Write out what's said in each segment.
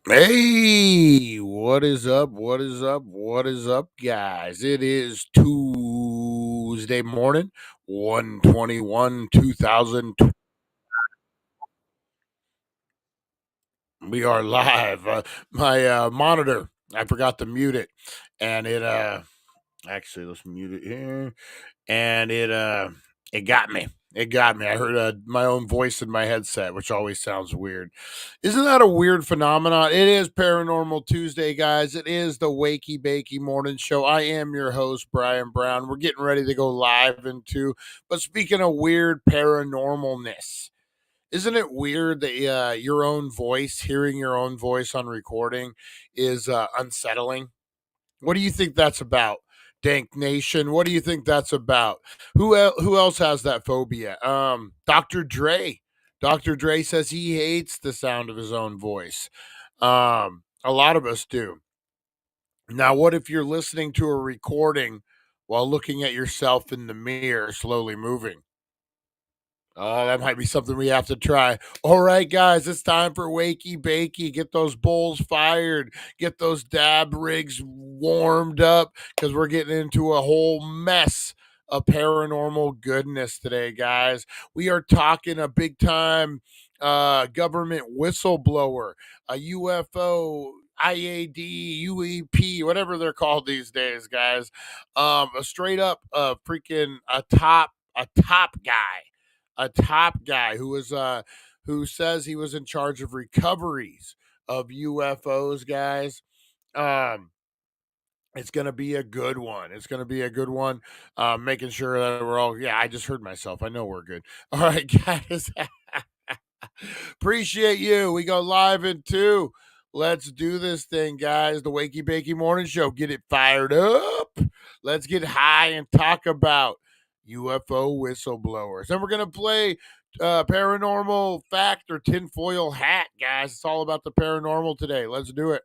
Hey, what is up? What is up? What is up, guys? It is Tuesday morning, 121, 2000. We are live. My monitor, I forgot to mute it. And actually, let's mute it here. And it got me. It got me. I heard my own voice in my headset, which always sounds weird. Isn't that a weird phenomenon? It is Paranormal Tuesday, guys. It is the Wakey Bakey Morning Show. I am your host, Brian Brown. We're getting ready to go live into. But speaking of weird paranormalness, isn't it weird that your own voice, hearing your own voice on recording, is unsettling? What do you think that's about? Dank Nation. What do you think that's about? Who else has that phobia? Dr. Dre. Dr. Dre says he hates the sound of his own voice. A lot of us do. Now, what if you're listening to a recording while looking at yourself in the mirror, slowly moving? Oh, that might be something we have to try. All right, guys, it's time for Wakey Bakey. Get those bowls fired. Get those dab rigs warmed up because we're getting into a whole mess of paranormal goodness today, guys. We are talking a big time government whistleblower, a UFO, IAD, UEP, whatever they're called these days, guys. A straight up freaking a top guy who says he was in charge of recoveries of UFOs, guys. Um, it's gonna be a good one. It's gonna be a good one. Making sure that we're all. Yeah, I just heard myself. I know we're good. All right, guys. Appreciate you. We go live in two. Let's do this thing, guys. The Wakey Bakey Morning Show. Get it fired up. Let's get high and talk about UFO whistleblowers. And we're going to play Paranormal Fact or Tinfoil Hat, guys. It's all about the paranormal today. Let's do it.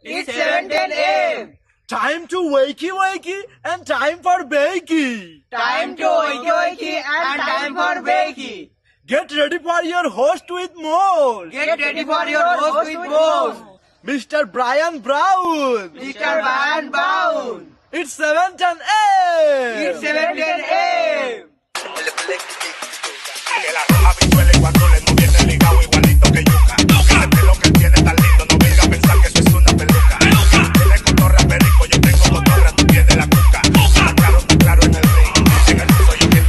It's 7:10 a.m. Time to wakey wakey and time for bakey. Time to wakey and time for bakey. Get ready for your host with more. Get ready for your host with more. Mr. Brian Brown. Mr. Brian Brown. It's 7:10 a.m. It's 7:10 a.m. Que la roja visuela y cuando le moviese ligado igualito que yuca. Este lo que él tiene tan lindo, no venga a pensar que eso es una peluca. Tiene cotorra perico, yo tengo cotorra, tú tienes la cuca. Está claro en el ring, en el piso yo quien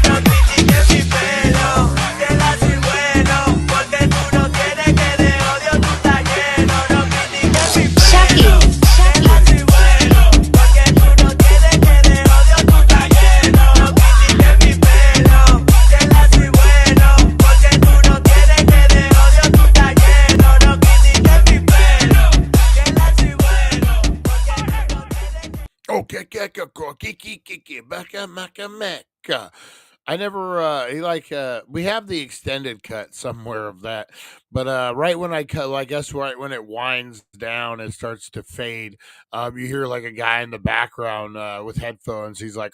I never we have the extended cut somewhere of that, but right when I cut, well, I guess right when it winds down, it starts to fade. You hear like a guy in the background with headphones. He's like,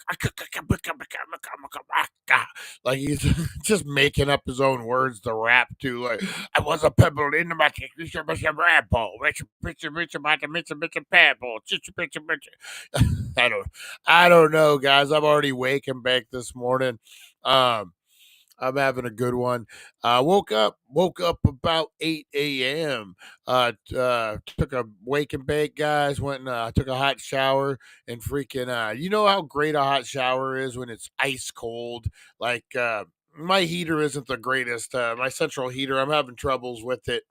like he's just making up his own words to rap to. Like, I was a pebble in my apple. I don't know, guys. I'm already waking back this morning. Um, I'm having a good one. Woke up about 8 a.m. Took a wake and bake, guys. Went and took a hot shower and freaking. You know how great a hot shower is when it's ice cold. Like my heater isn't the greatest. My central heater, I'm having troubles with it.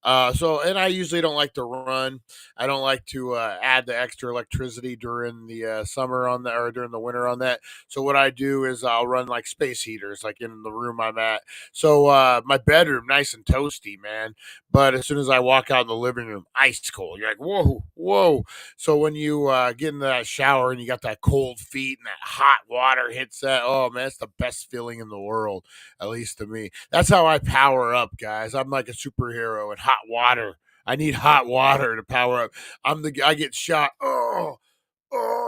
And I usually don't like to run. I don't like to add the extra electricity during the summer on that or during the winter on that. So what I do is I'll run like space heaters, like in the room I'm at. So my bedroom, nice and toasty, man. But as soon as I walk out in the living room, ice cold. You're like, whoa, whoa. So when you get in that shower and you got that cold feet and that hot water hits that, oh man, it's the best feeling in the world, at least to me. That's how I power up, guys. I'm like a superhero in hot water. I need hot water to power up. I get shot. Oh,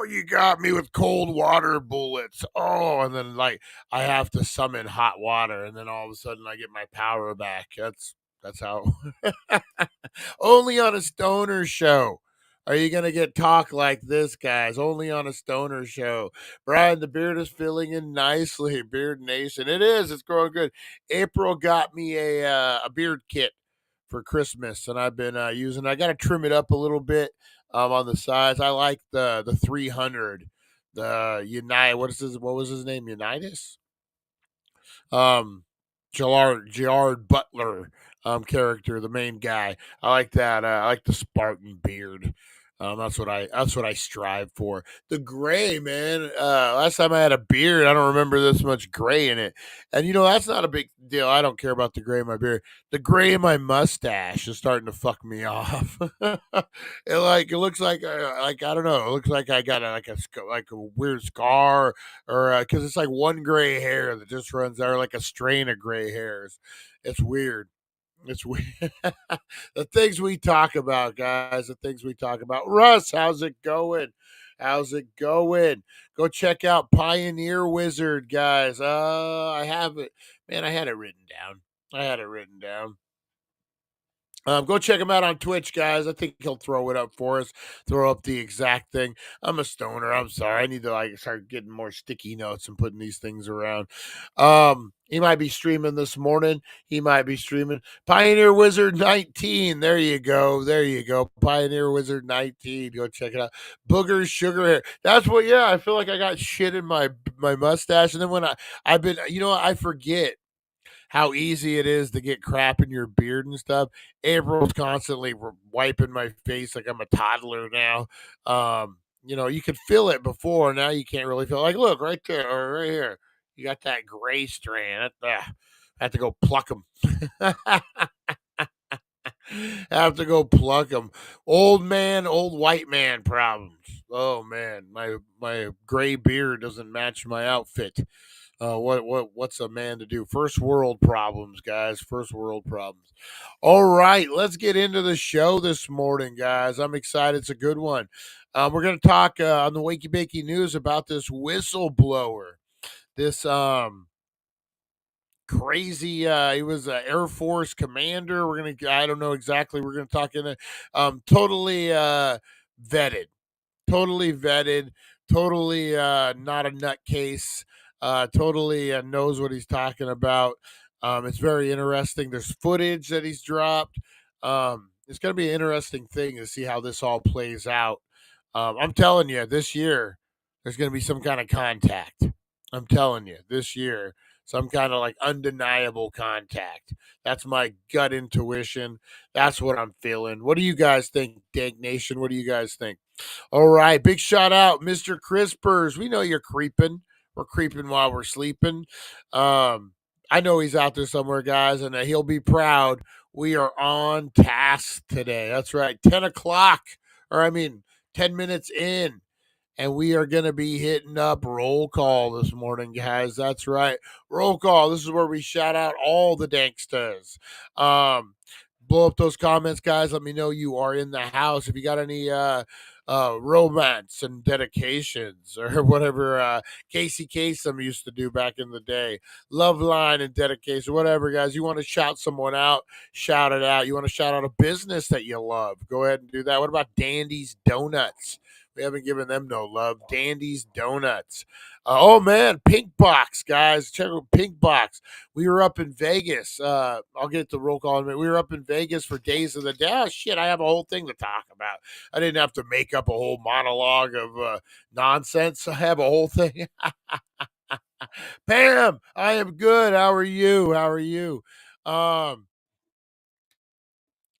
you got me with cold water bullets. Oh, and then like I have to summon hot water, and then all of a sudden I get my power back. That's how. Only on a stoner show are you gonna get talk like this, guys. Only on a stoner show. Brian, the beard is filling in nicely. Beard Nation, it is. It's growing good. April got me a beard kit for Christmas, and I've been using. I got to trim it up a little bit on the sides. I like the 300, the Unite. What was his name? Unitas. Um, Gerard Butler character, the main guy. I like that. I like the Spartan beard. That's what I strive for. The gray, man. Last time I had a beard, I don't remember this much gray in it. And that's not a big deal. I don't care about the gray in my beard. The gray in my mustache is starting to fuck me off. It looks like I don't know. It looks like I got like a weird scar, or because it's like one gray hair that just runs there, like a strain of gray hairs. It's weird. It's weird. The things we talk about, guys. The things we talk about. Russ, how's it going? How's it going? Go check out Pioneer Wizard, guys. I have it. Man, I had it written down. Go check him out on Twitch, guys. I think he'll throw it up for us. Throw up the exact thing. I'm a stoner. I'm sorry. I need to start getting more sticky notes and putting these things around. He might be streaming this morning. He might be streaming Pioneer Wizard 19. There you go. Pioneer Wizard 19. Go check it out. Booger sugar hair. That's what. Yeah, I feel like I got shit in my mustache, and then when I've been, I forget how easy it is to get crap in your beard and stuff. April's constantly wiping my face like I'm a toddler now. You could feel it before. Now you can't really feel it. Like, look, right there or right here. You got that gray strand. I have to go pluck them. Have to go pluck them. Old white man problems. Oh, man. My gray beard doesn't match my outfit. What's a man to do? First world problems, guys. First world problems. All right, let's get into the show this morning, guys. I'm excited. It's a good one. We're going to talk on the Wakey Bakey News about this whistleblower. This crazy. He was an Air Force commander. I don't know exactly. We're gonna talk in it. Totally vetted, totally not a nutcase. Totally knows what he's talking about. It's very interesting. There's footage that he's dropped. It's going to be an interesting thing to see how this all plays out. I'm telling you, this year there's going to be some kind of contact. I'm telling you, this year, some kind of like undeniable contact. That's my gut intuition. That's what I'm feeling. What do you guys think, Dank Nation? What do you guys think? All right, big shout out, Mr. Crispers. We know you're creeping. We're creeping while we're sleeping. I know he's out there somewhere, guys, and he'll be proud. We are on task today. That's right, 10 o'clock, 10 minutes in. and we are going to be hitting up roll call this morning, guys. That's right. Roll call. This is where we shout out all the Danksters. Blow up those comments, guys. Let me know you are in the house. If you got any romance and dedications or whatever Casey Kasem used to do back in the day, love line and dedication, whatever, guys. You want to shout someone out, shout it out. You want to shout out a business that you love, go ahead and do that. What about Dandy's Donuts? We haven't given them no love. Dandy's Donuts. Oh man, Pink Box, guys. Check out Pink Box. We were up in Vegas. I'll get the roll call in a minute. We were up in Vegas for Days of the Dead. Oh shit, I have a whole thing to talk about. I didn't have to make up a whole monologue of nonsense. I have a whole thing. Pam, I am good. How are you? How are you?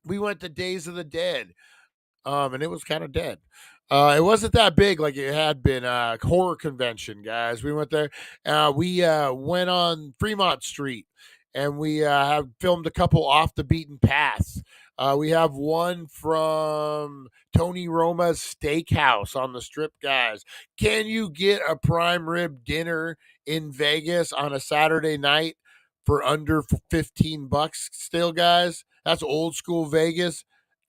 We went to Days of the Dead. And it was kind of dead. It wasn't that big like it had been. Horror convention, guys. We went there. We went on Fremont Street, and we have filmed a couple off the beaten paths. We have one from Tony Roma's Steakhouse on the Strip, guys. Can you get a prime rib dinner in Vegas on a Saturday night for under $15 still, guys? That's old school Vegas.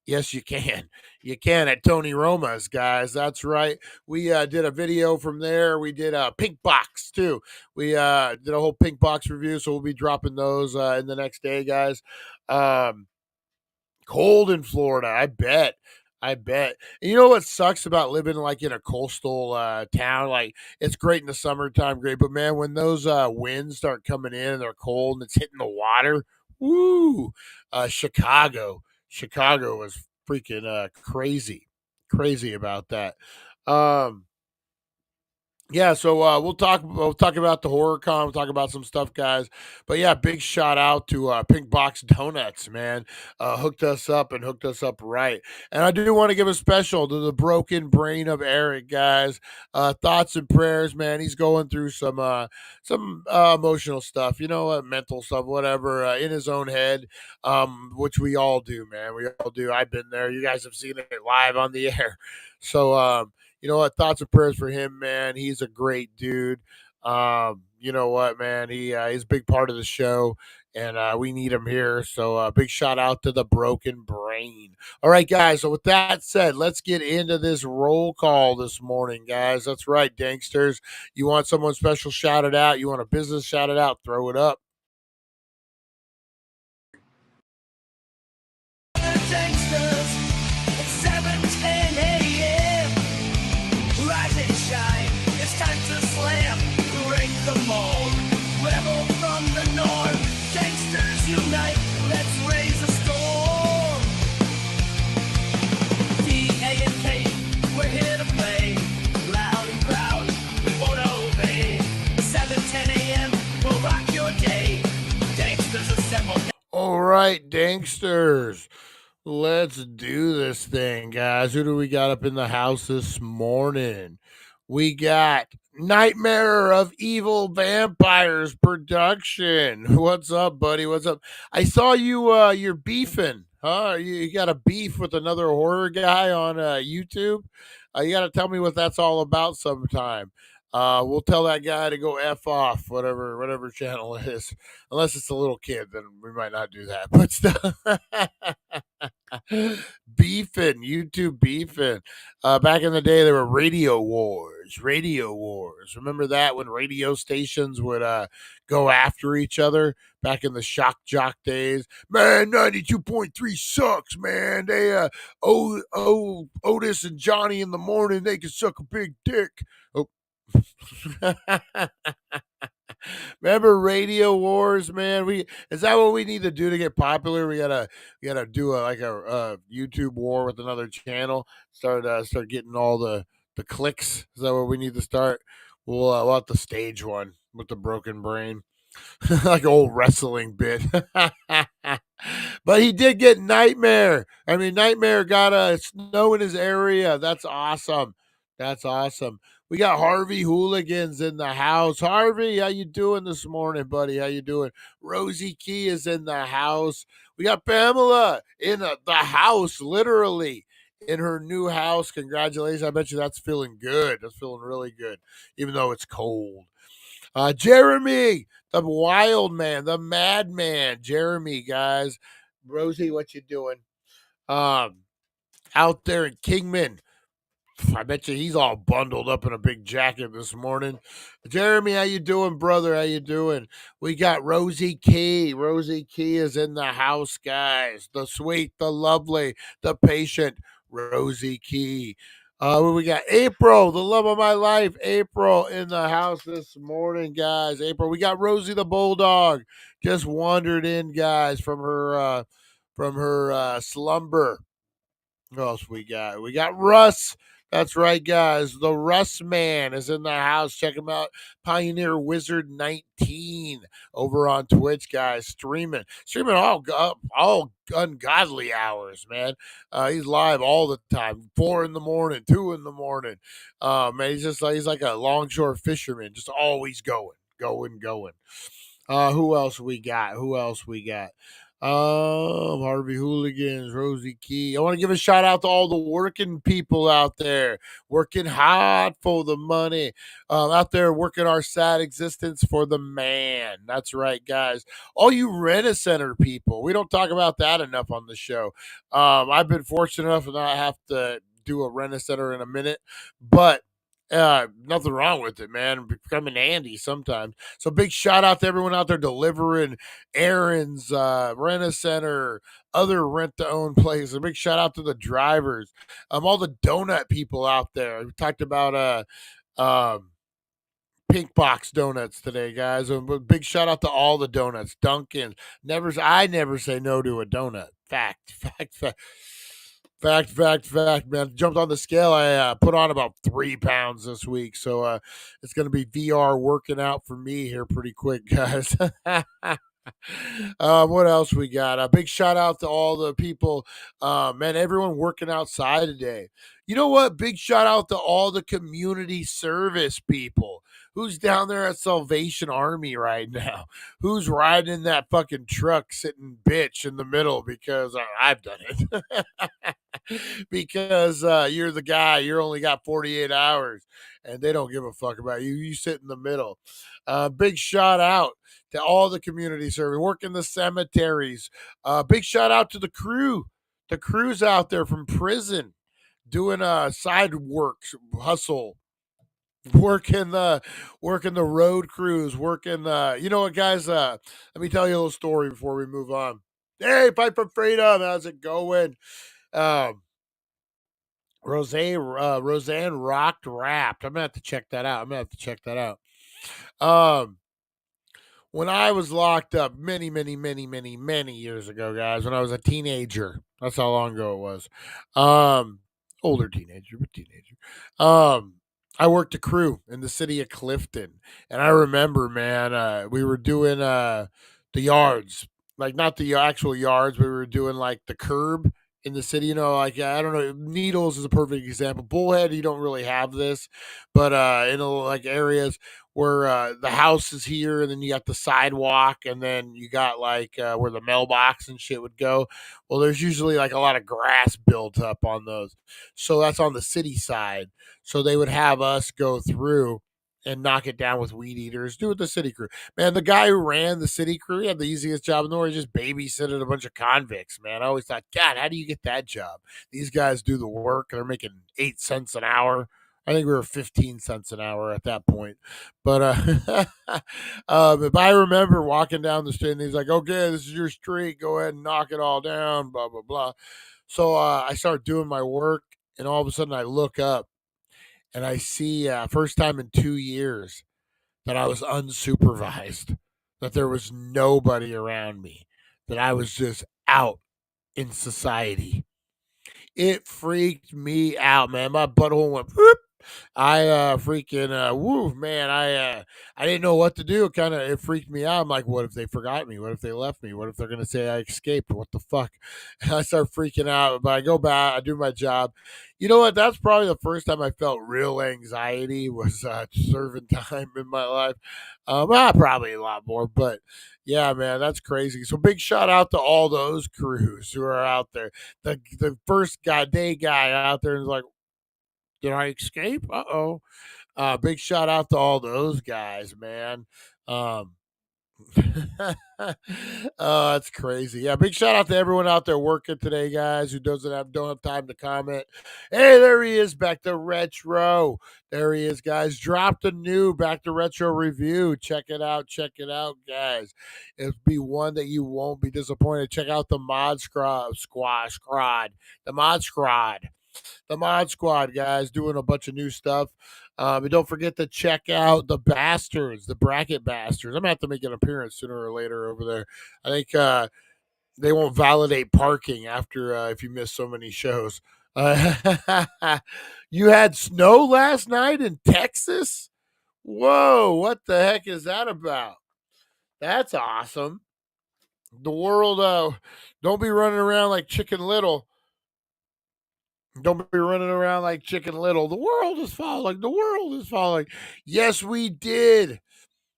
Yes, you can. You can at Tony Roma's, guys. That's right. We did a video from there. We did a Pink Box, too. We did a whole Pink Box review, so we'll be dropping those in the next day, guys. Cold in Florida, I bet. I bet. And you know what sucks about living like in a coastal town? Like it's great in the summertime, great, but man, when those winds start coming in and they're cold and it's hitting the water, woo! Chicago was freaking crazy about that. Yeah, so we'll talk about the horror con, we'll talk about some stuff, guys. But yeah, big shout out to Pink Box Donuts, man. Hooked us up and hooked us up right. And I do want to give a special to the broken brain of Eric, guys. Thoughts and prayers, man. He's going through some emotional stuff, mental stuff, whatever, in his own head, which we all do, man. We all do. I've been there. You guys have seen it live on the air. So you know what? Thoughts and prayers for him, man. He's a great dude. You know what, man? He's a big part of the show, and we need him here. So big shout out to the broken brain. All right, guys. So with that said, let's get into this roll call this morning, guys. That's right, Danksters. You want someone special shouted out? You want a business shouted out? Throw it up. All right, Danksters. Let's do this thing, guys. Who do we got up in the house this morning? We got Nightmare of Evil Vampires production. What's up, buddy? What's up? I saw you're beefing, huh? You got a beef with another horror guy on YouTube. You got to tell me what that's all about sometime. We'll tell that guy to go F off, whatever channel it is. Unless it's a little kid, then we might not do that. But still, beefing, YouTube beefing. Back in the day, there were radio wars. Remember that when radio stations would go after each other back in the shock jock days? Man, 92.3 sucks, man. They Otis and Johnny in the morning, they can suck a big dick. Oh. Remember radio wars, man? Is that what we need to do to get popular? We gotta do a YouTube war with another channel. Start getting all the clicks. Is that what we need to start? We'll have to stage one with the broken brain. Like an old wrestling bit. But he did get Nightmare. I mean, Nightmare got snow in his area. That's awesome. We got Harvey Hooligans in the house. Harvey, how you doing this morning, buddy? How you doing? Rosie Key is in the house. We got Pamela in the house, literally. in her new house. Congratulations. I bet you that's feeling good. That's feeling really good, even though it's cold. Jeremy, the wild man, the madman. Jeremy, guys. Rosie, what you doing? Out there in Kingman. I bet you he's all bundled up in a big jacket this morning. Jeremy, how you doing, brother? How you doing? We got Rosie Key. Rosie Key is in the house, guys. The sweet, the lovely, the patient Rosie Key. We got April, the love of my life. April in the house this morning, guys. April, we got Rosie the bulldog. Just wandered in, guys, from her slumber. What else we got? We got Russ. That's right, guys. The Russ Man is in the house. Check him out. Pioneer Wizard 19 over on Twitch, guys. Streaming all ungodly hours, man. He's live all the time. 4 in the morning, 2 in the morning. Man, he's like a longshore fisherman, just always going. Who else we got? Harvey Hooligans, Rosie Key. I want to give a shout out to all the working people out there, working hard for the money, out there working our sad existence for the man. That's right, guys. All you Rent-A-Center people, we don't talk about that enough on the show. I've been fortunate enough to not have to do a Rent-A-Center in a minute, but nothing wrong with it, man. Becoming handy sometimes. So big shout out to everyone out there delivering errands, Rent-A-Center, other rent-to-own places. A big shout out to the drivers, all the donut people out there. We talked about Pink Box Donuts today, guys. A big shout out to all the donuts. Dunkin'. I never say no to a donut. Fact. Fact, man. Jumped on the scale. I put on about 3 pounds this week. So it's going to be VR working out for me here pretty quick, guys. What else we got? A big shout out to all the people, man, everyone working outside today. You know what? Big shout out to all the community service people. Who's down there at Salvation Army right now? Who's riding in that fucking truck sitting bitch in the middle because I've done it. Because you're the guy, you're only got 48 hours and they don't give a fuck about you. You sit in the middle. Big shout out to all the community service, work in the cemeteries. Big shout out to the crew. The crew's out there from prison doing side work, hustle, working the road crews, working you know what, guys, let me tell you a little story before we move on. Hey, Fight for Freedom, how's it going? Roseanne rocked rapped. I'm gonna have to check that out. When I was locked up many years ago, guys, when I was a teenager, that's how long ago it was. Older teenager, but teenager. I worked a crew in the city of Clifton, and I remember, man, we were doing the yards, like not the actual yards. We were doing like the curb in the city. You know, like I don't know, Needles is a perfect example. Bullhead, you don't really have this, but in like areas where the house is here, and then you got the sidewalk, and then you got like where the mailbox and shit would go. Well, there's usually like a lot of grass built up on those, so that's on the city side. So they would have us go through and knock it down with weed eaters, do it the city crew. Man, the guy who ran the city crew, he had the easiest job in the world. He just babysitted a bunch of convicts, man. I always thought, God, how do you get that job? These guys do the work. They're making 8 cents an hour. I think we were 15 cents an hour at that point. But if I remember walking down the street and he's like, okay, this is your street. Go ahead and knock it all down, blah, blah, blah. So I start doing my work, and all of a sudden I look up and I see first time in 2 years that I was unsupervised, that there was nobody around me, that I was just out in society. It freaked me out, man. My butthole went whoop, I woo, man, I didn't know what to do. It freaked me out. I'm like, what if they forgot me? What if they left me? What if they're gonna say I escaped? What the fuck? And I start freaking out. But I go back, I do my job. You know what? That's probably the first time I felt real anxiety was serving time in my life. Probably a lot more, but yeah, man, that's crazy. So big shout out to all those crews who are out there. The first guy out there is like, did I escape? Uh-oh. Big shout out to all those guys, man. Um, oh, that's crazy. Yeah, big shout out to everyone out there working today, guys, who don't have time to comment. Hey, there he is, back to retro. There he is, guys. Dropped a new back to retro review. Check it out, guys. It'll be one that you won't be disappointed. Check out the the mod squad. The Mod Squad, guys, doing a bunch of new stuff. And don't forget to check out the Bastards, the Bracket Bastards. I'm going to have to make an appearance sooner or later over there. I think they won't validate parking after if you miss so many shows. You had snow last night in Texas? Whoa, what the heck is that about? That's awesome. The world, don't be running around like Chicken Little. Don't be running around like Chicken Little. The world is falling. The world is falling. Yes, we did.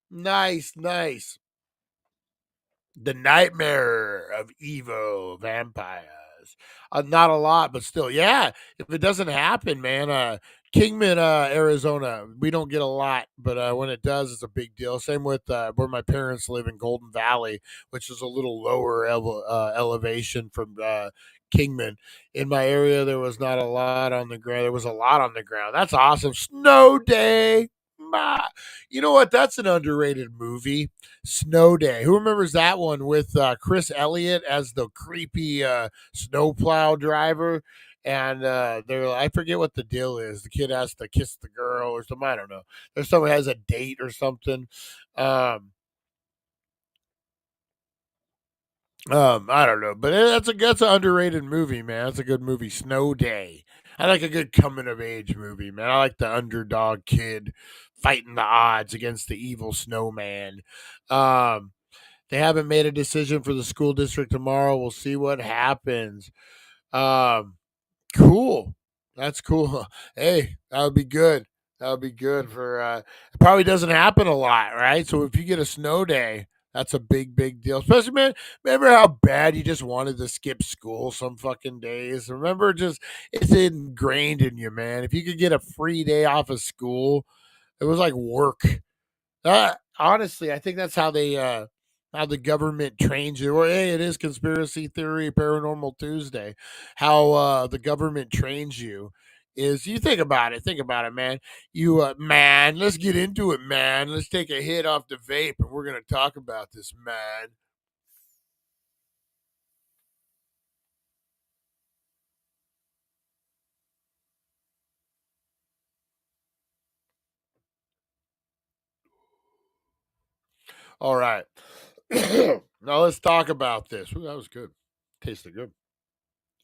Nice, nice. The Nightmare of Evil Vampires. Not a lot, but still, yeah. If it doesn't happen, man, Kingman, Arizona, we don't get a lot, but when it does, it's a big deal. Same with where my parents live in Golden Valley, which is a little lower elevation from Kingman. In my area, there was not a lot on the ground. There was a lot on the ground. That's awesome. Snow Day. You know what? That's an underrated movie. Snow Day. Who remembers that one with Chris Elliott as the creepy snowplow driver? And I forget what the deal is. The kid has to kiss the girl or something. I don't know. There's someone has a date or something. Um, I don't know, but that's an underrated movie, man. That's a good movie. Snow Day. I like a good coming of age movie, man. I like the underdog kid fighting the odds against the evil snowman. Um, they haven't made a decision for the school district tomorrow. We'll see what happens. Um, cool. That's cool. Hey, that would be good. That would be good for it probably doesn't happen a lot, right? So if you get a snow day, that's a big, big deal. Especially, man, remember how bad you just wanted to skip school some fucking days? Remember, just it's ingrained in you, man. If you could get a free day off of school, it was like work. Honestly, I think that's how the government trains you. Or hey, it is conspiracy theory, paranormal Tuesday. How the government trains you is you think about it. Think about it, man. Man, let's get into it, man. Let's take a hit off the vape, and we're gonna talk about this, man. All right. Now let's talk about this. Ooh, that was good. Tasted good.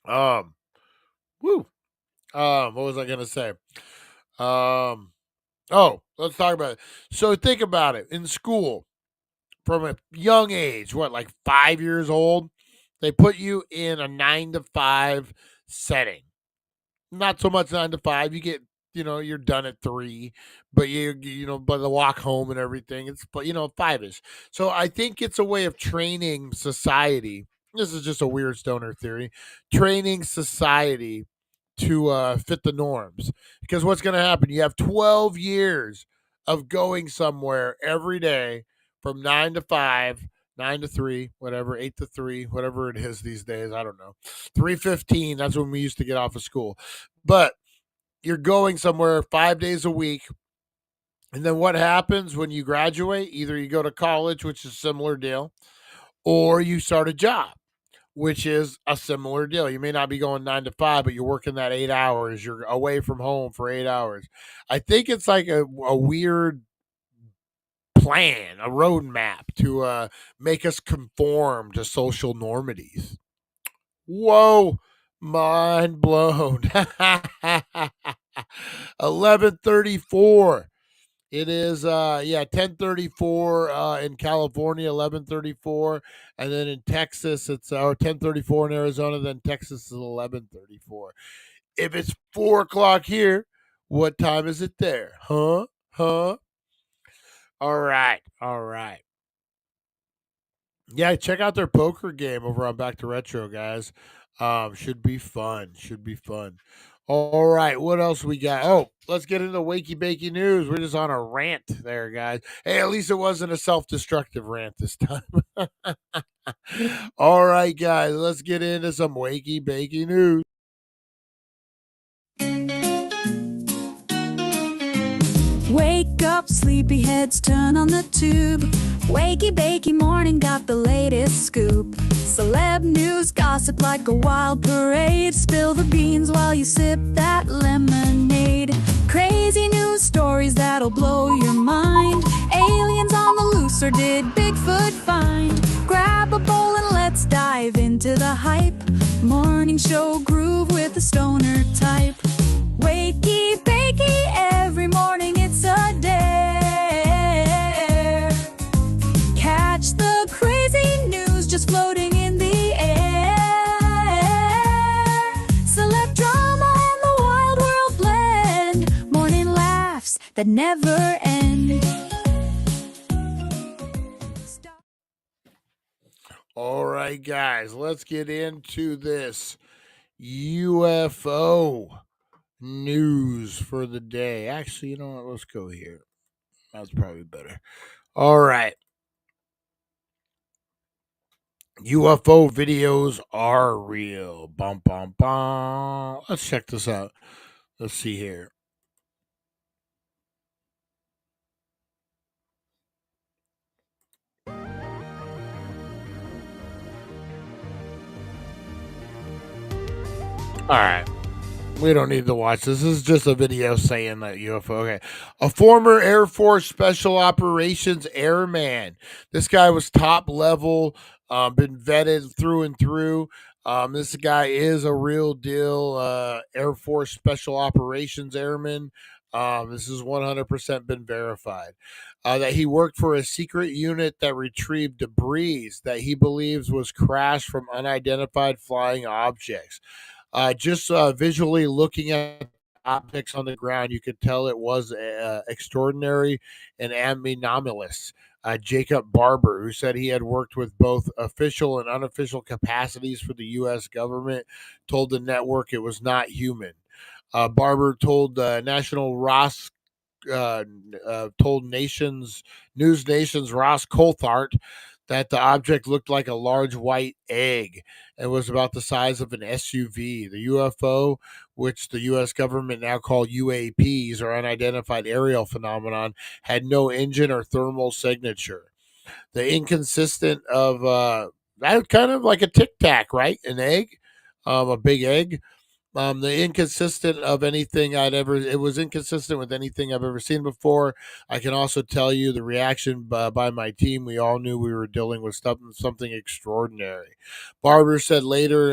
Um, woo. What was I gonna say? Um, oh, let's talk about it. So think about it. In school, from a young age, what, like 5 years old, they put you in a 9 to 5 setting. Not so much 9 to 5. You get, you're done at 3, but by the walk home and everything, it's, but 5 ish. So I think it's a way of training society. This is just a weird stoner theory. Training society to fit the norms. Because what's going to happen? You have 12 years of going somewhere every day from 9 to 5, 9 to 3, whatever, 8 to 3, whatever it is these days. I don't know. 3:15. That's when we used to get off of school. But you're going somewhere 5 days a week. And then what happens when you graduate? Either you go to college, which is a similar deal, or you start a job, which is a similar deal. You may not be going 9 to 5, but you're working that 8 hours. You're away from home for 8 hours. I think it's like a weird plan, a roadmap to make us conform to social normities. Whoa, mind blown. 11:34. It is 10:34 in California, 11:34, and then in Texas it's 10:34 in Arizona, then Texas is 11:34. If it's 4 o'clock here, what time is it there? Huh? All right. Yeah, check out their poker game over on Back to Retro, guys. Should be fun. All right, what else we got? Oh, let's get into Wakey Bakey News. We're just on a rant there, guys. Hey, at least it wasn't a self-destructive rant this time. All right, guys, let's get into some Wakey Bakey News. Wake up, sleepyheads, turn on the tube. Wakey Bakey Morning got the latest scoop. Celeb news, gossip like a wild parade. Spill the beans while you sip that lemonade. Crazy news stories that'll blow your mind. Aliens on the loose, or did Bigfoot find? Grab a bowl and let's dive into the hype. Morning show groove with the stoner type. Wakey Bakey, every morning it's a dare. Catch the crazy news just floating in the air. Celeb drama and the wild world blend. Morning laughs that never end. All right, guys, let's get into this UFO news for the day. Actually, you know what? Let's go here. That's probably better. All right. UFO videos are real. Bum, bum, bum. Let's check this out. Let's see here. All right. We don't need to watch this. This is just a video saying that UFO. Okay. A former Air Force Special Operations airman. This guy was top level, been vetted through and through. This guy is a real deal Air Force Special Operations airman. This is 100% been verified. That he worked for a secret unit that retrieved debris that he believes was crashed from unidentified flying objects. Just visually looking at objects on the ground, you could tell it was extraordinary and anomalous. Jacob Barber, who said he had worked with both official and unofficial capacities for the U.S. government, told the network it was not human. Barber told National Ross told News Nation's Ross Coulthart that the object looked like a large white egg and was about the size of an SUV. The UFO, which the U.S. government now call UAPs or unidentified aerial phenomenon, had no engine or thermal signature. The inconsistent of that kind of like a tic tac, right? An egg, a big egg. The inconsistent of anything it was inconsistent with anything I've ever seen before. I can also tell you the reaction by my team. We all knew we were dealing with something extraordinary. Barber said later,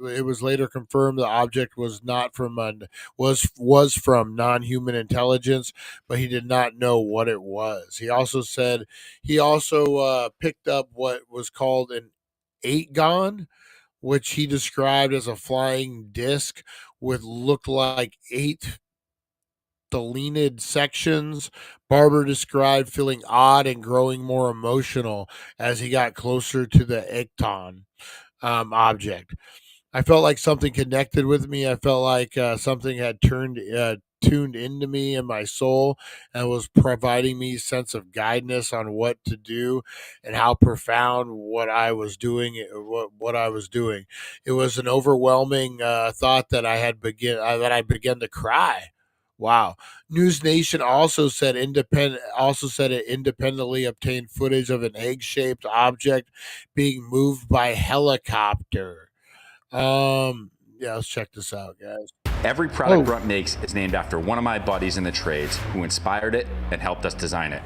it was later confirmed the object was not from was from non-human intelligence, but he did not know what it was. He also said he also picked up what was called an eight-gon, which he described as a flying disc with looked like eight delineated sections. Barber described feeling odd and growing more emotional as he got closer to the ecton object. I felt like something connected with me. I felt like something had tuned into me and my soul and was providing me a sense of guidance on what to do and how profound what I was doing. What I was doing. It was an overwhelming thought that I began to cry. Wow. News Nation also said it independently obtained footage of an egg-shaped object being moved by helicopter. Yeah, let's check this out, guys. Every product Grunt makes is named after one of my buddies in the trades who inspired it and helped us design it.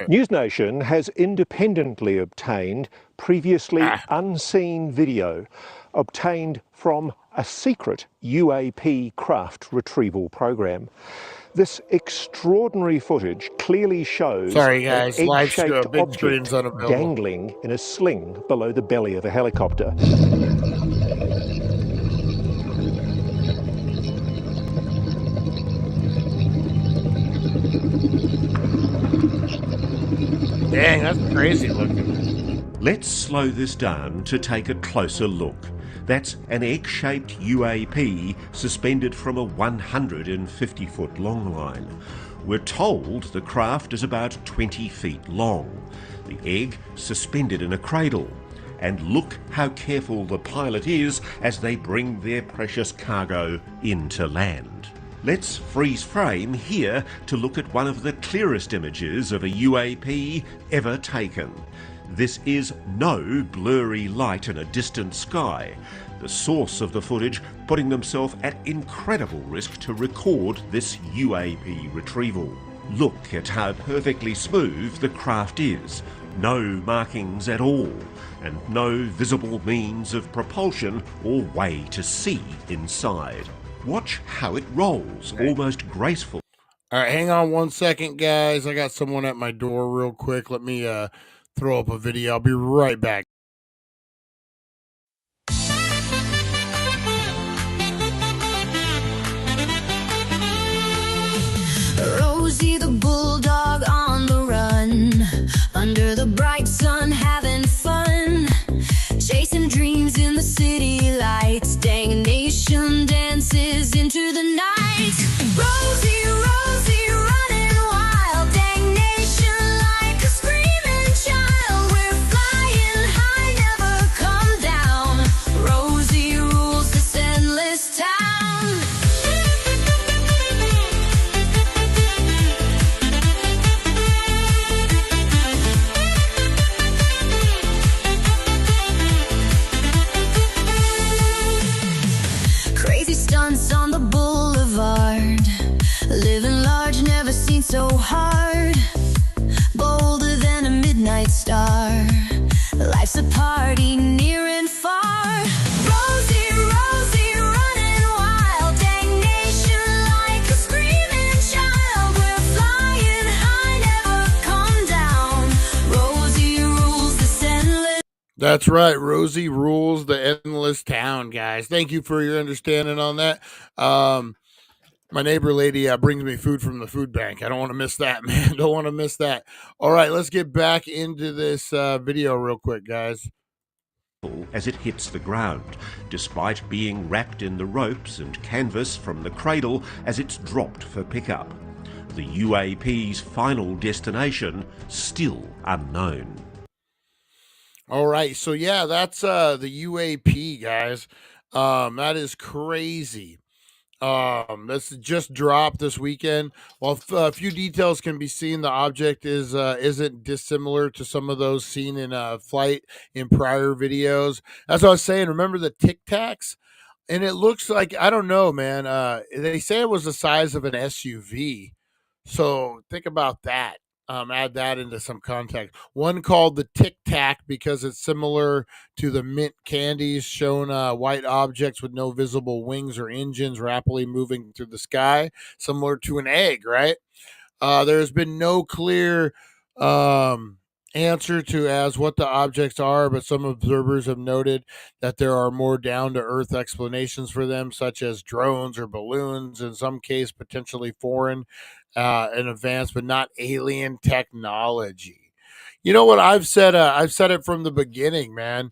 News Nation has independently obtained previously unseen video obtained from a secret UAP craft retrieval program. This extraordinary footage clearly shows Sorry, an guys. Live egg-shaped big object screen's unavailable. dangling in a sling below the belly of a helicopter. Dang, that's crazy looking. Let's slow this down to take a closer look. That's an egg-shaped UAP suspended from a 150-foot long line. We're told the craft is about 20 feet long. The egg suspended in a cradle. And look how careful the pilot is as they bring their precious cargo into land. Let's freeze frame here to look at one of the clearest images of a UAP ever taken. This is no blurry light in a distant sky. The source of the footage putting themselves at incredible risk to record this UAP retrieval. Look at how perfectly smooth the craft is. No markings at all, and no visible means of propulsion or way to see inside. Watch how it rolls, almost graceful. All right, hang on 1 second, guys. I got someone at my door real quick. Let me throw up a video. I'll be right back. Rosie the bulldog on the run, under the bright sun having fun, chasing dreams in the city lights. Dang nation dances into the night. Rosie, Rosie running wild. Dang nation like a screaming child. We're flying high, never come down. Rosie rules this endless town. Crazy stunts on the boulevard, living large, never seen so hard. Bolder than a midnight star, life's a party near and far. Rosie, Rosie running wild. Dang nation like a screaming child. We're flying high, never come down. Rosie rules this endless. That's right. Rosie rules the endless town, guys. Thank you for your understanding on that. My neighbor lady brings me food from the food bank. I don't want to miss that, man. Don't want to miss that. All right, let's get back into this video real quick, guys. As it hits the ground, despite being wrapped in the ropes and canvas from the cradle as it's dropped for pickup. The UAP's final destination still unknown. All right, so yeah, that's the UAP, guys. That is crazy. That's just dropped this weekend. While a few details can be seen, the object isn't dissimilar to some of those seen in flight in prior videos. That's what I was saying. Remember the Tic Tacs? And it looks like, I don't know, man. They say it was the size of an SUV. So think about that. Add that into some context. One called the Tic Tac because it's similar to the mint candies, shown white objects with no visible wings or engines rapidly moving through the sky, similar to an egg, right? There's been no clear answer to as what the objects are, but some observers have noted that there are more down-to-earth explanations for them, such as drones or balloons, in some case potentially foreign and advanced, but not alien technology. You know what I've said? I've said it from the beginning, man.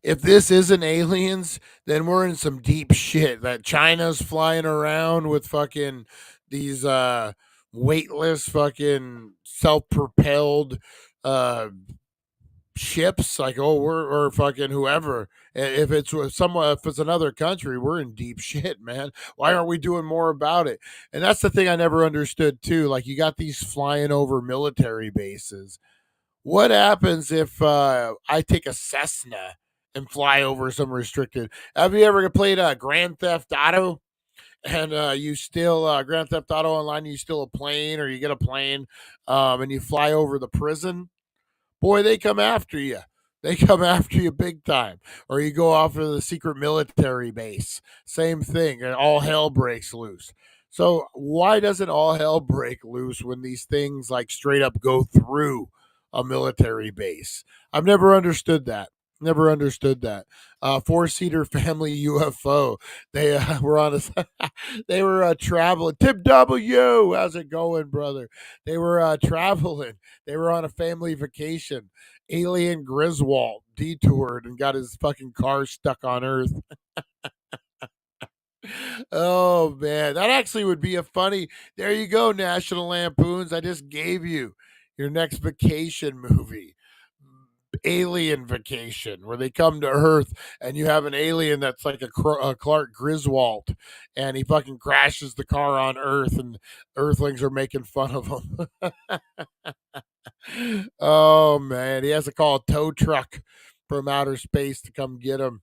If this isn't aliens, then we're in some deep shit. That China's flying around with fucking these weightless fucking self-propelled ships, like, oh, or fucking whoever. If it's if it's another country, we're in deep shit, man. Why aren't we doing more about it? And that's the thing I never understood too. Like, you got these flying over military bases. What happens if I take a Cessna and fly over some restricted? Have you ever played Grand Theft Auto? and you steal Grand Theft Auto Online, you steal a plane or you get a plane, and you fly over the prison, boy, they come after you. They come after you big time. Or you go off of the secret military base. Same thing. And all hell breaks loose. So why doesn't all hell break loose when these things like straight up go through a military base? I've never understood that. Never understood that. Four-seater family UFO. They were on a. They were traveling. Tip W. How's it going, brother? They were traveling. They were on a family vacation. Alien Griswold detoured and got his fucking car stuck on Earth. Oh man, that actually would be a funny. There you go, National Lampoons. I just gave you your next vacation movie. Alien Vacation, where they come to Earth and you have an alien that's like a Clark Griswold, and he fucking crashes the car on Earth, and Earthlings are making fun of him. Oh man, he has to call a tow truck from outer space to come get him.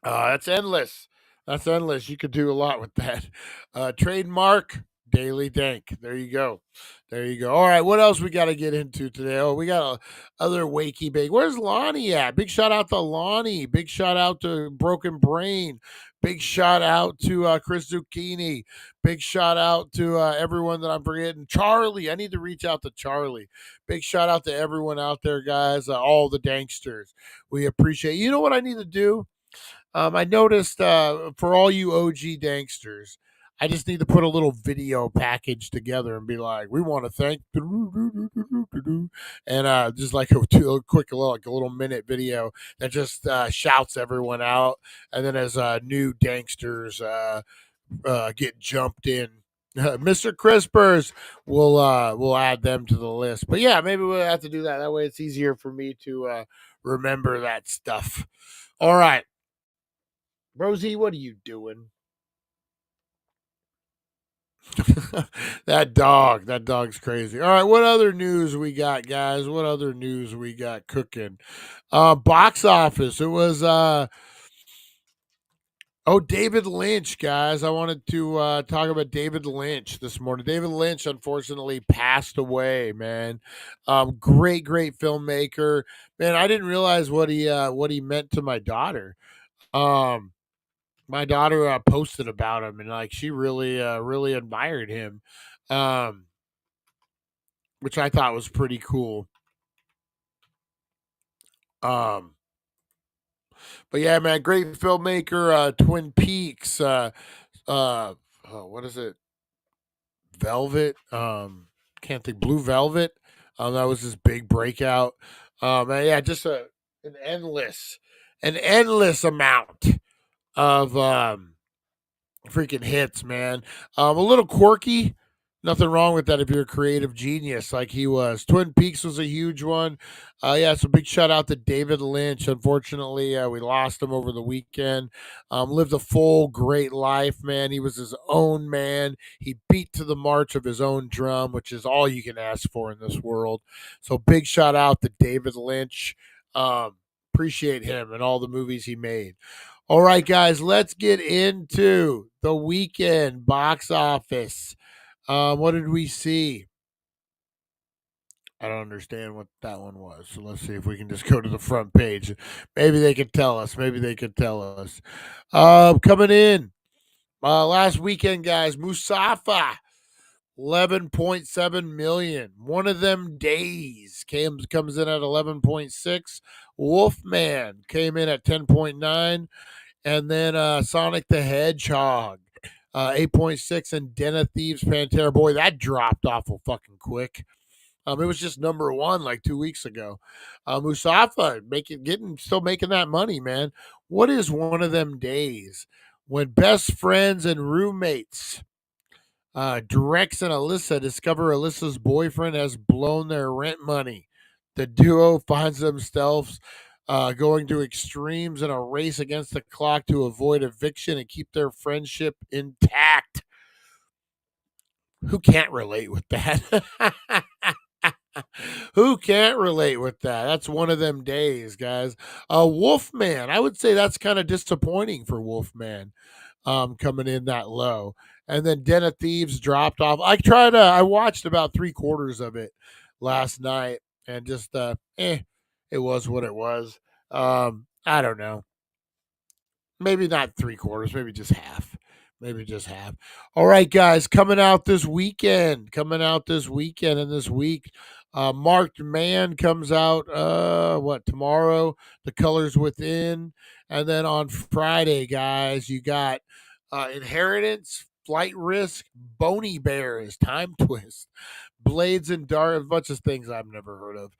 That's endless. That's endless. You could do a lot with that. Trademark Daily Dank. There you go. There you go. All right, what else we got to get into today? Oh, we got other Wakey Bakey. Where's Lonnie at? Big shout out to Lonnie. Big shout out to Broken Brain. Big shout out to Chris Zucchini. Big shout out to everyone that I'm forgetting. Charlie. I need to reach out to Charlie. Big shout out to everyone out there, guys. All the Danksters. We appreciate. You know what I need to do? I noticed for all you OG Danksters, I just need to put a little video package together and be like, we want to thank, and just like a quick like a little minute video that just shouts everyone out, and then as new Danksters get jumped in. Mr. Crispers, we'll add them to the list. But yeah, maybe we'll have to do that. That way it's easier for me to remember that stuff. All right. Rosie, what are you doing? That dog's crazy. All right, what other news we got, guys? What other news we got cooking? Box office. It was David Lynch, guys. I wanted to talk about David Lynch this morning. David Lynch unfortunately passed away, man. Great filmmaker. Man, I didn't realize what he meant to my daughter. My daughter posted about him, and like she really admired him, which I thought was pretty cool. But yeah, man, great filmmaker. Twin Peaks. What is it? Velvet. Can't think. Blue Velvet. That was his big breakout. And yeah, just an endless amount of freaking hits, man. A little quirky. Nothing wrong with that if you're a creative genius like he was. Twin Peaks was a huge one. Yeah, so big shout out to David Lynch. Unfortunately, we lost him over the weekend. Lived a full, great life, man. He was his own man. He beat to the march of his own drum, which is all you can ask for in this world. So big shout out to David Lynch. Appreciate him and all the movies he made. All right, guys, let's get into the weekend box office. What did we see? I don't understand what that one was. So let's see if we can just go to the front page. Maybe they could tell us. Coming in last weekend, guys, Musafa, 11.7 million. One of them days comes in at 11.6. Wolfman came in at 10.9. And then Sonic the Hedgehog, 8.6, and Den of Thieves Pantera. Boy, that dropped awful fucking quick. It was just number one like 2 weeks ago. Musafa still making that money, man. What is one of them days when best friends and roommates, Drex and Alyssa, discover Alyssa's boyfriend has blown their rent money? The duo finds themselves going to extremes in a race against the clock to avoid eviction and keep their friendship intact. Who can't relate with that? Who can't relate with that? That's one of them days, guys. Wolfman, I would say that's kind of disappointing for Wolfman. coming in that low. And then Den of Thieves dropped off. I watched about 3/4 of it last night, and just it was what it was. I don't know. Maybe not 3/4, maybe just half. Maybe just half. All right, guys, coming out this weekend. And this week. Marked Man comes out tomorrow? The Colors Within. And then on Friday, guys, you got Inheritance, Flight Risk, Bony Bears, Time Twist, Blades and Dark, a bunch of things I've never heard of.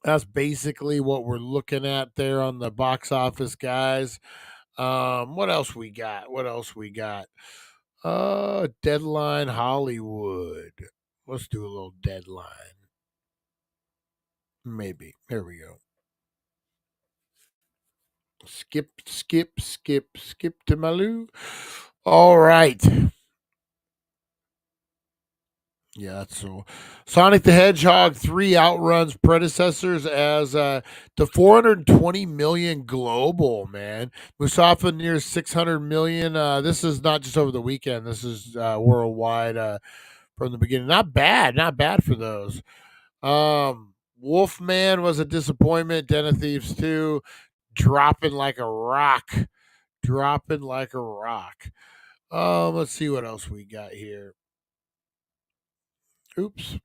That's basically what we're looking at there on the box office, guys. What else we got? Deadline Hollywood. Let's do a little Deadline. Maybe. There we go. Skip to Malou. All right. Yeah, that's so. Sonic the Hedgehog 3 outruns predecessors as to 420 million global, man. Musafa near 600 million. This is not just over the weekend. This is worldwide from the beginning. Not bad for those. Wolfman was a disappointment. Den of Thieves 2 dropping like a rock. Let's see what else we got here. Oops.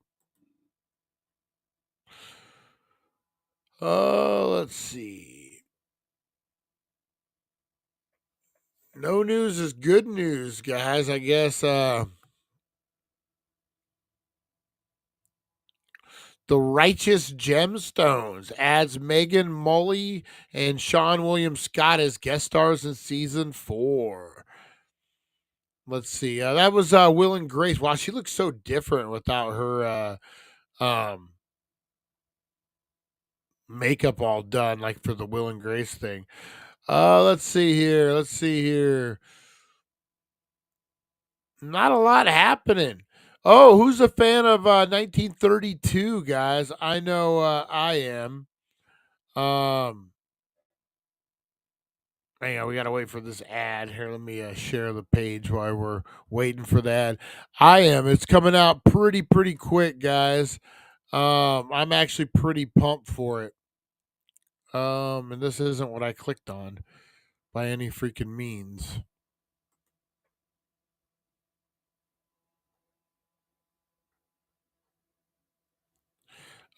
Let's see. No news is good news, guys. I guess The Righteous Gemstones adds Megan Mullally and Sean William Scott as guest stars in season 4. Let's see. That was Will and Grace. Wow, she looks so different without her makeup all done, like for the Will and Grace thing. Let's see here. Not a lot happening. Oh, who's a fan of 1932, guys? I know I am. Hang on, we gotta wait for this ad here. Let me share the page while we're waiting for that. I am. It's coming out pretty quick, guys. I'm actually pretty pumped for it. And this isn't what I clicked on by any freaking means.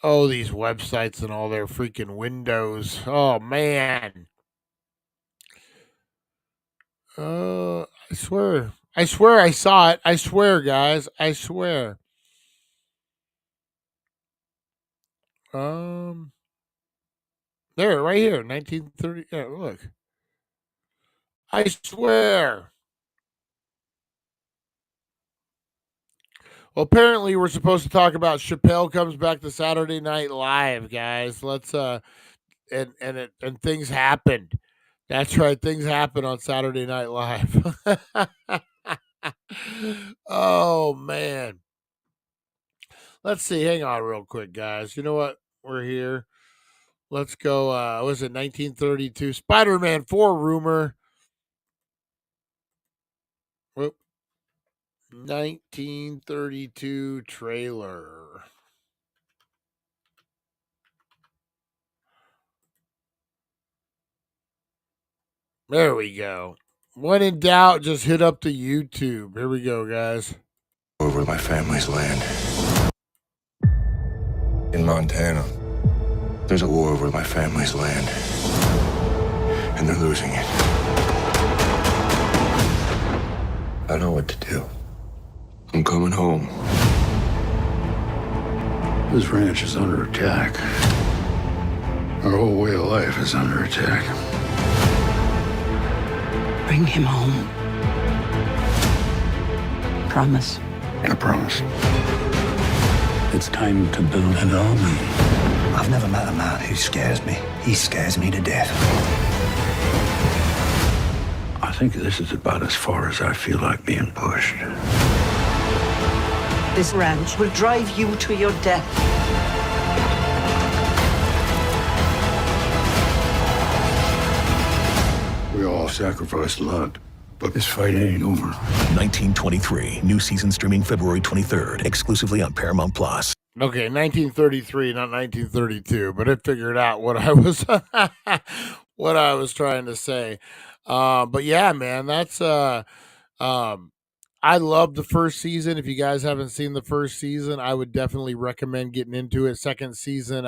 Oh, these websites and all their freaking windows. Oh man. I swear I saw it. I swear, guys. I swear. There, right here, 1930. Yeah, look. I swear. Well, apparently we're supposed to talk about Chappelle comes back to Saturday Night Live, guys. Let's and things happened. That's right, things happen on Saturday Night Live. Oh man. Let's see. Hang on real quick, guys. You know what? We're here. Let's go. Was it 1932? Spider-Man 4 rumor. Whoop. 1932 trailer. There we go. When in doubt, just hit up the YouTube. Here we go, guys. Over my family's land. In Montana, there's a war over my family's land. And they're losing it. I know what to do. I'm coming home. This ranch is under attack. Our whole way of life is under attack. Bring him home. Promise. I promise. It's time to build an army. I've never met a man who scares me. He scares me to death. I think this is about as far as I feel like being pushed. This ranch will drive you to your death. We all all sacrificed lot, but this fight ain't over. 1923, new season streaming February 23rd, exclusively on Paramount Plus. Okay, 1933, not 1932, but it figured out what I was what I was trying to say. But yeah, man, that's I love the first season. If you guys haven't seen the first season, I would definitely recommend getting into it. Second season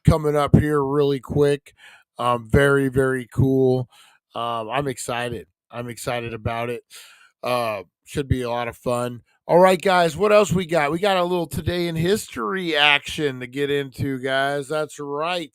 coming up here really quick. Very, very cool. I'm excited. I'm excited about it. Should be a lot of fun. All right, guys, what else we got? We got a little Today in History action to get into, guys. That's right.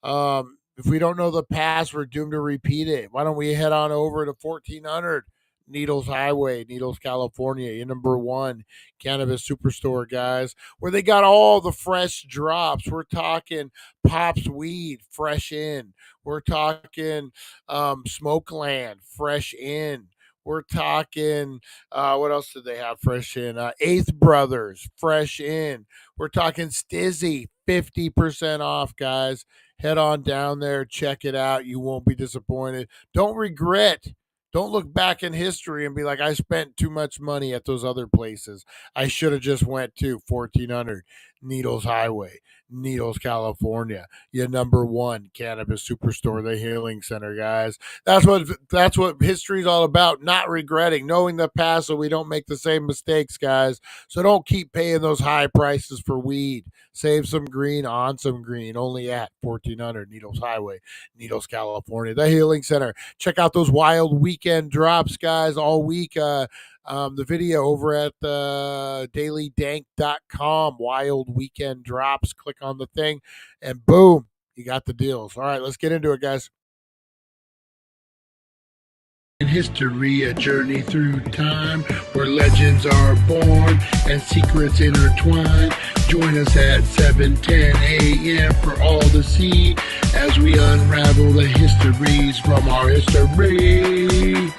If we don't know the past, we're doomed to repeat it. Why don't we head on over to 1400 Needles Highway, Needles, California, your number one cannabis superstore, guys, where they got all the fresh drops. We're talking Pops Weed, fresh in. We're talking Smokeland, fresh in. We're talking, what else did they have fresh in? Eighth Brothers, fresh in. We're talking Stizzy, 50% off, guys. Head on down there, check it out. You won't be disappointed. Don't regret. Don't look back in history and be like, I spent too much money at those other places. I should have just went to 1400 Needles Highway, Needles, California, your number one cannabis superstore, the Healing Center, guys. That's what history's all about, not regretting, knowing the past so we don't make the same mistakes, guys. So don't keep paying those high prices for weed. Save some green on some green, only at 1400 Needles Highway, Needles, California, the Healing Center. Check out those wild weekend drops, guys, all week. The video over at dailydank.com, wild weekend drops. Click on the thing and boom, you got the deals. All right, let's get into it, guys. In history, a journey through time where legends are born and secrets intertwine. Join us at 7:10 a.m. for all to see as we unravel the histories from our history.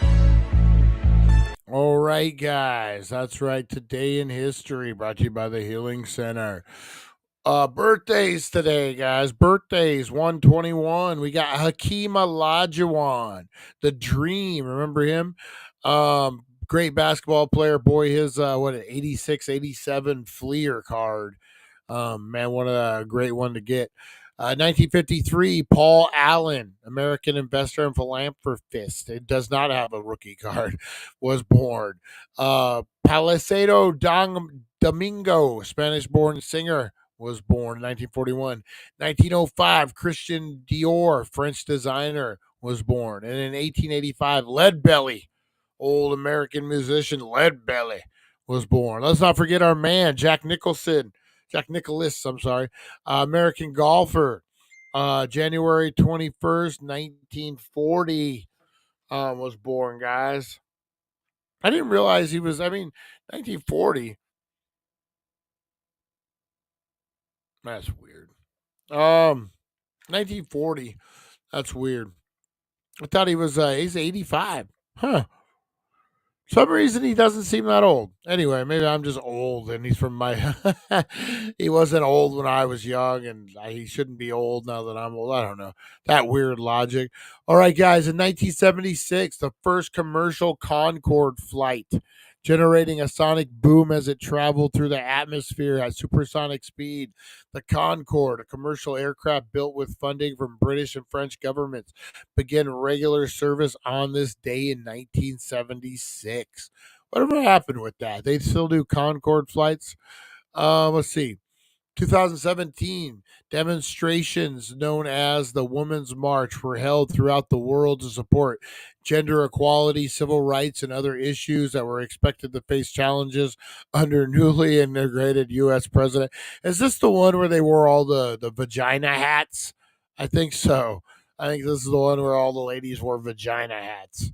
All right, guys. That's right. Today in History, brought to you by the Healing Center. Birthdays today, guys. Birthdays, 121. We got Hakeem Olajuwon, the Dream. Remember him? Great basketball player. Boy, his 86, 87 Fleer card. Man, what a great one to get. 1953, Paul Allen, American investor and philanthropist. It does not have a rookie card, was born. Palicedo Domingo, Spanish-born singer, was born in 1941. 1905, Christian Dior, French designer, was born. And in 1885, Leadbelly, old American musician Leadbelly, was born. Let's not forget our man, Jack Nicklaus, American golfer, January 21st, 1940, was born, guys. I didn't realize he was, 1940. That's weird. 1940. That's weird. I thought he was, he's 85. Huh. Some reason he doesn't seem that old. Anyway, maybe I'm just old and he's from my he wasn't old when I was young and he shouldn't be old now that I'm old. I don't know. That weird logic. All right, guys, in 1976, the first commercial Concorde flight, generating a sonic boom as it traveled through the atmosphere at supersonic speed. The Concorde, a commercial aircraft built with funding from British and French governments, began regular service on this day in 1976. Whatever happened with that? They still do Concorde flights? Let's see. 2017, demonstrations known as the Women's March were held throughout the world to support gender equality, civil rights, and other issues that were expected to face challenges under newly integrated U.S. president. Is this the one where they wore all the vagina hats? I think so. I think this is the one where all the ladies wore vagina hats.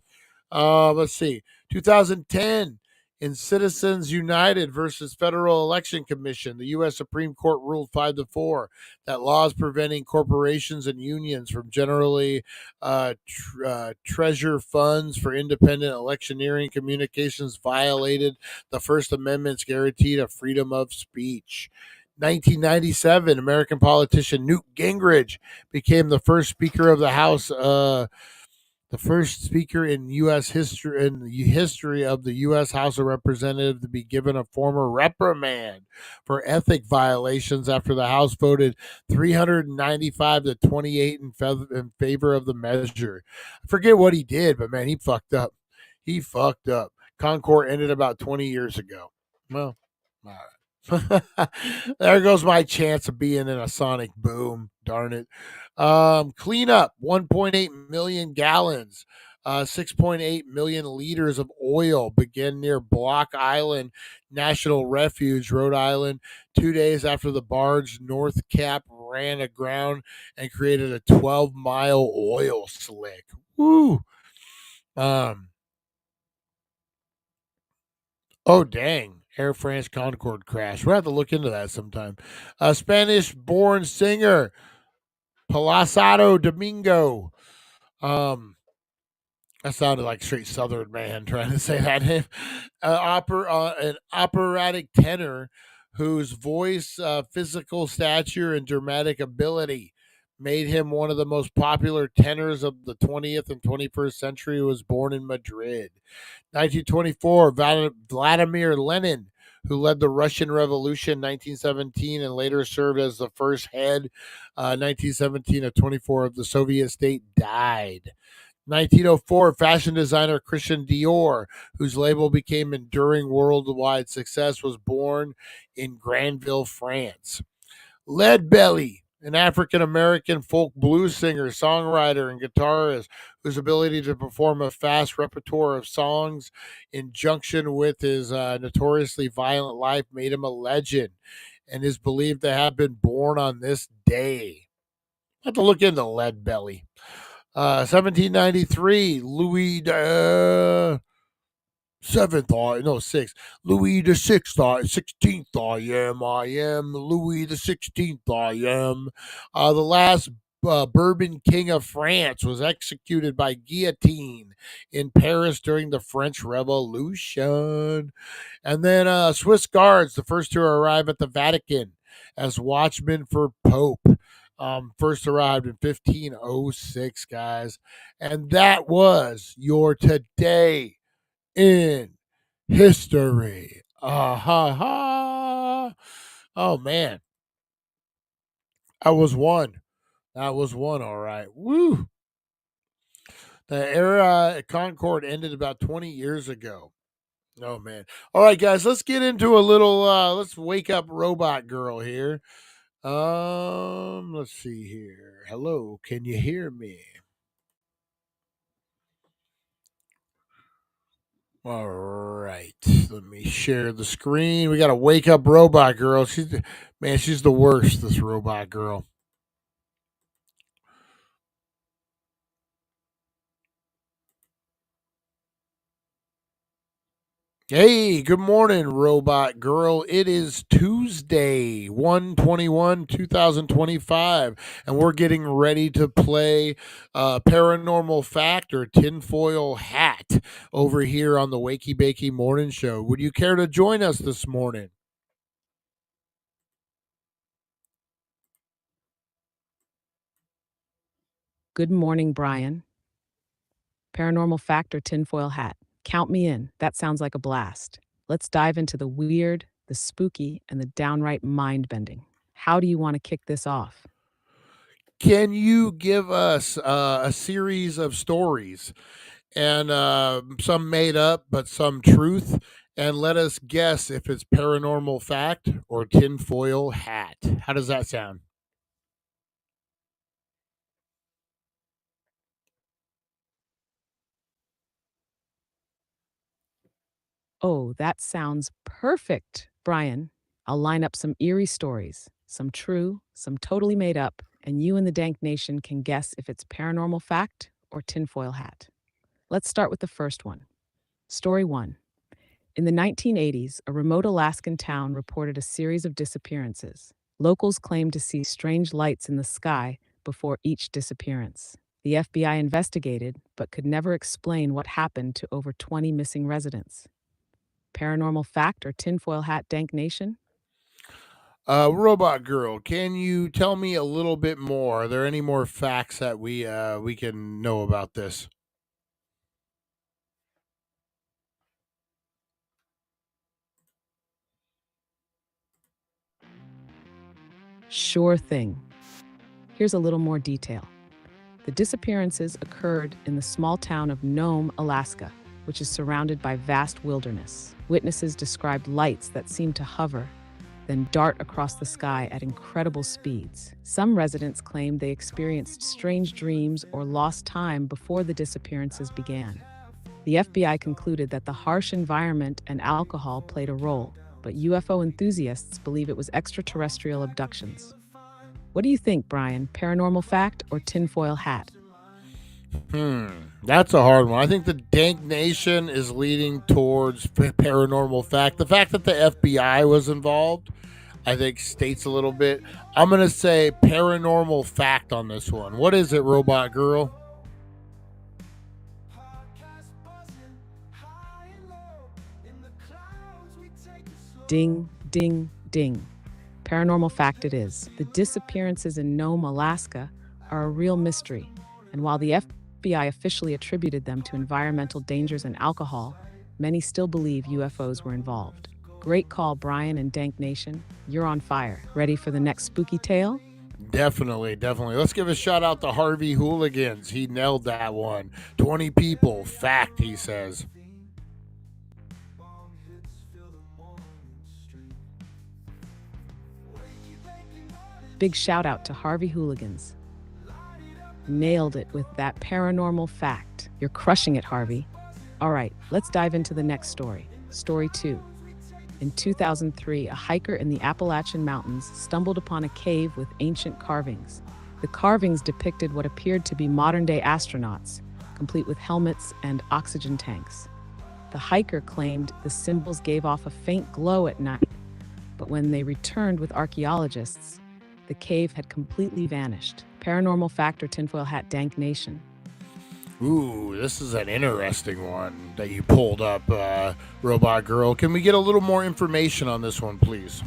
Let's see. 2010, in Citizens United versus Federal Election Commission, the U.S. Supreme Court ruled 5-4 that laws preventing corporations and unions from generally treasure funds for independent electioneering communications violated the First Amendment's guarantee to freedom of speech. 1997, American politician Newt Gingrich became the first Speaker of the House the first speaker in U.S. history of the U.S. House of Representatives to be given a formal reprimand for ethic violations after the House voted 395 to 28 in favor of the measure. I forget what he did, but man, he fucked up. He fucked up. Concord ended about 20 years ago. Well, all right. There goes my chance of being in a sonic boom. Darn it. Clean up 1.8 million gallons, 6.8 million liters of oil begin near Block Island National Refuge, Rhode Island, 2 days after the barge North Cap ran aground and created a 12-mile oil slick. Woo. Oh, dang. Air France Concorde crash. We'll have to look into that sometime. A Spanish born singer, Palaciado Domingo. That sounded like straight Southern man trying to say that name. An operatic tenor whose voice, physical stature, and dramatic ability made him one of the most popular tenors of the 20th and 21st century, was born in Madrid. 1924, Vladimir Lenin, who led the Russian Revolution 1917 and later served as the first head 1917 to 24 of the Soviet state, died. 1904, fashion designer Christian Dior, whose label became enduring worldwide success, was born in Granville, France. Leadbelly, an African-American folk blues singer, songwriter, and guitarist whose ability to perform a fast repertoire of songs in junction with his notoriously violent life made him a legend and is believed to have been born on this day. I have to look into Leadbelly. 1793, Louis sixth. Louis the 16th, I am. Louis the 16th, I am. The last Bourbon King of France was executed by guillotine in Paris during the French Revolution. And then Swiss guards, the first to arrive at the Vatican as watchmen for Pope. First arrived in 1506, guys. And that was your Today in History. Oh, man. That was one. All right. Woo. The era at Concord ended about 20 years ago. Oh, man. All right, guys, let's get into a little, let's wake up Robot Girl here. Let's see here. Hello, can you hear me? All right, let me share the screen. We got to wake up Robot Girl. She's the worst, this Robot Girl. Hey, good morning, Robot Girl. It is Tuesday, 1/21/2025, and we're getting ready to play Paranormal Fact or Tinfoil Hat over here on the Wakey Bakey Morning Show. Would you care to join us this morning? Good morning, Brian. Paranormal Fact or Tinfoil Hat? Count me in. That sounds like a blast. Let's dive into the weird, the spooky, and the downright mind-bending. How do you want to kick this off? Can you give us a series of stories, and some made up, but some truth, and let us guess if it's paranormal fact or tinfoil hat? How does that sound? Oh, that sounds perfect, Brian. I'll line up some eerie stories, some true, some totally made up, and you and the Dank Nation can guess if it's paranormal fact or tinfoil hat. Let's start with the first one. Story 1. In the 1980s, a remote Alaskan town reported a series of disappearances. Locals claimed to see strange lights in the sky before each disappearance. The FBI investigated, but could never explain what happened to over 20 missing residents. Paranormal fact or tinfoil hat, Dank Nation? Robot Girl, can you tell me a little bit more? Are there any more facts that we can know about this? Sure thing. Here's a little more detail. The disappearances occurred in the small town of Nome, Alaska, which is surrounded by vast wilderness. Witnesses described lights that seemed to hover, then dart across the sky at incredible speeds. Some residents claimed they experienced strange dreams or lost time before the disappearances began. The FBI concluded that the harsh environment and alcohol played a role, but UFO enthusiasts believe it was extraterrestrial abductions. What do you think, Brian? Paranormal fact or tinfoil hat? That's a hard one. I think the Dank Nation is leaning towards paranormal fact. The fact that the FBI was involved, I think, states a little bit. I'm going to say paranormal fact on this one. What is it, Robot Girl? Ding, ding, ding. Paranormal fact it is. The disappearances in Nome, Alaska are a real mystery, and while the FBI officially attributed them to environmental dangers and alcohol, many still believe UFOs were involved. Great call, Brian and Dank Nation. You're on fire. Ready for the next spooky tale? Definitely. Let's give a shout out to Harvey Hooligans. He nailed that one. 20 people. Fact, he says. Big shout out to Harvey Hooligans. Nailed it with that paranormal fact. You're crushing it, Harvey. All right, let's dive into the next story. Story 2. In 2003, a hiker in the Appalachian Mountains stumbled upon a cave with ancient carvings. The carvings depicted what appeared to be modern-day astronauts, complete with helmets and oxygen tanks. The hiker claimed the symbols gave off a faint glow at night, but when they returned with archaeologists, the cave had completely vanished. Paranormal fact or tinfoil hat, Dank Nation? Ooh, this is an interesting one that you pulled up, Robot Girl. Can we get a little more information on this one, please?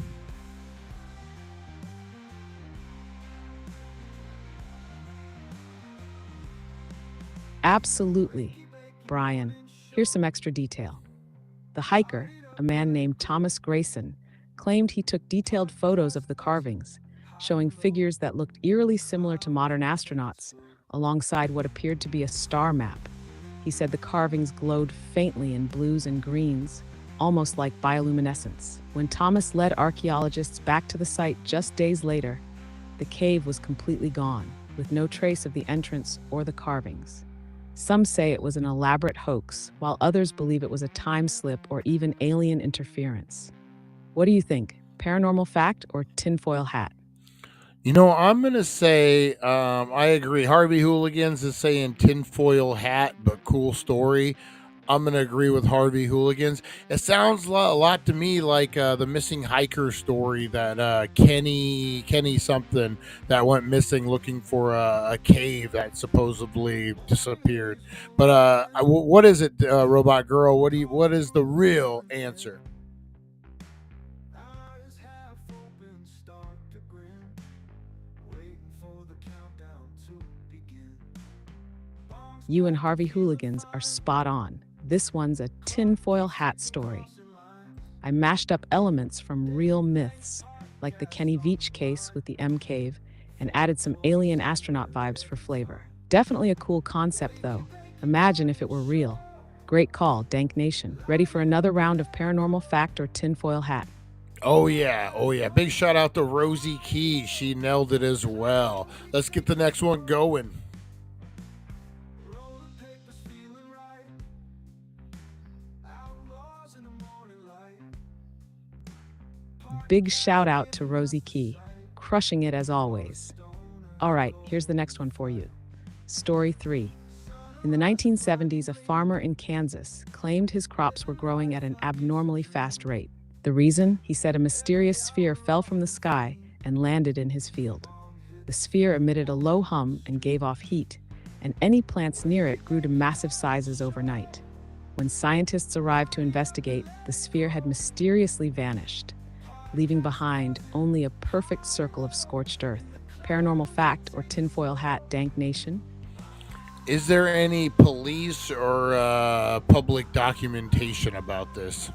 Absolutely, Brian. Here's some extra detail. The hiker, a man named Thomas Grayson, claimed he took detailed photos of the carvings, showing figures that looked eerily similar to modern astronauts, alongside what appeared to be a star map. He said the carvings glowed faintly in blues and greens, almost like bioluminescence. When Thomas led archaeologists back to the site just days later, the cave was completely gone, with no trace of the entrance or the carvings. Some say it was an elaborate hoax, while others believe it was a time slip or even alien interference. What do you think? Paranormal fact or tinfoil hat? You know, I'm going to say I agree. Harvey Hooligans is saying tinfoil hat, but cool story. I'm going to agree with Harvey Hooligans. It sounds a lot to me like the missing hiker story that Kenny something that went missing looking for a cave that supposedly disappeared. But what is it, Robot Girl? What is the real answer? You and Harvey Hooligans are spot on. This one's a tinfoil hat story. I mashed up elements from real myths, like the Kenny Veach case with the M Cave, and added some alien astronaut vibes for flavor. Definitely a cool concept, though. Imagine if it were real. Great call, Dank Nation. Ready for another round of paranormal fact or tinfoil hat? Oh yeah. Big shout out to Rosie Key. She nailed it as well. Let's get the next one going. Big shout out to Rosie Key, crushing it as always. All right, here's the next one for you. Story 3. In the 1970s, a farmer in Kansas claimed his crops were growing at an abnormally fast rate. The reason? He said a mysterious sphere fell from the sky and landed in his field. The sphere emitted a low hum and gave off heat, and any plants near it grew to massive sizes overnight. When scientists arrived to investigate, the sphere had mysteriously vanished, leaving behind only a perfect circle of scorched earth. Paranormal fact or tinfoil hat, Dank Nation? Is there any police or public documentation about this?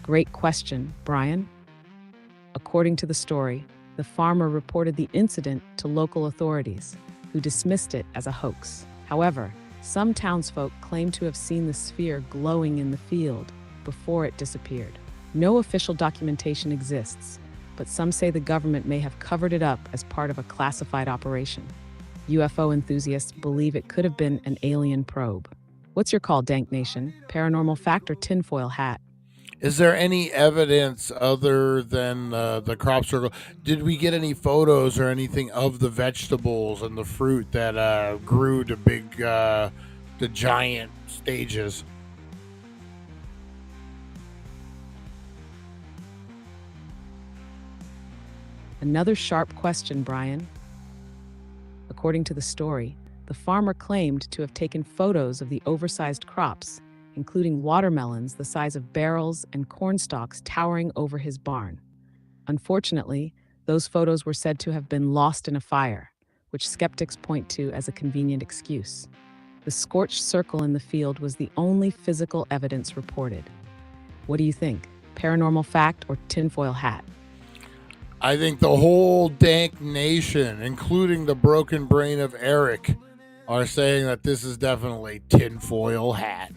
Great question, Brian. According to the story, the farmer reported the incident to local authorities, who dismissed it as a hoax. However, some townsfolk claim to have seen the sphere glowing in the field before it disappeared. No official documentation exists, but some say the government may have covered it up as part of a classified operation. UFO enthusiasts believe it could have been an alien probe. What's your call, Dank Nation? Paranormal fact or tinfoil hat? Is there any evidence other than the crop circle? Did we get any photos or anything of the vegetables and the fruit that grew to the giant stages? Another sharp question, Brian. According to the story, the farmer claimed to have taken photos of the oversized crops, including watermelons the size of barrels and corn stalks towering over his barn. Unfortunately, those photos were said to have been lost in a fire, which skeptics point to as a convenient excuse. The scorched circle in the field was the only physical evidence reported. What do you think? Paranormal fact or tinfoil hat? I think the whole Dank Nation, including the broken brain of Eric, are saying that this is definitely tinfoil hat.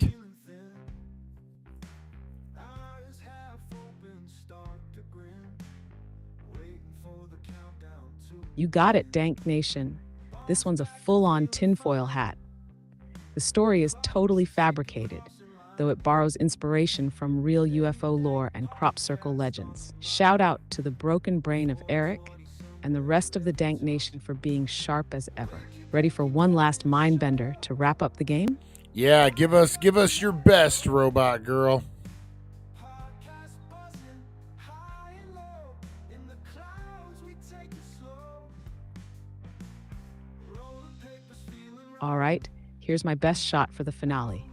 You got it, Dank Nation. This one's a full-on tinfoil hat. The story is totally fabricated, though it borrows inspiration from real UFO lore and crop circle legends. Shout out to the broken brain of Eric and the rest of the Dank Nation for being sharp as ever. Ready for one last mind bender to wrap up the game? Yeah, give us your best, robot girl. All right, here's my best shot for the finale.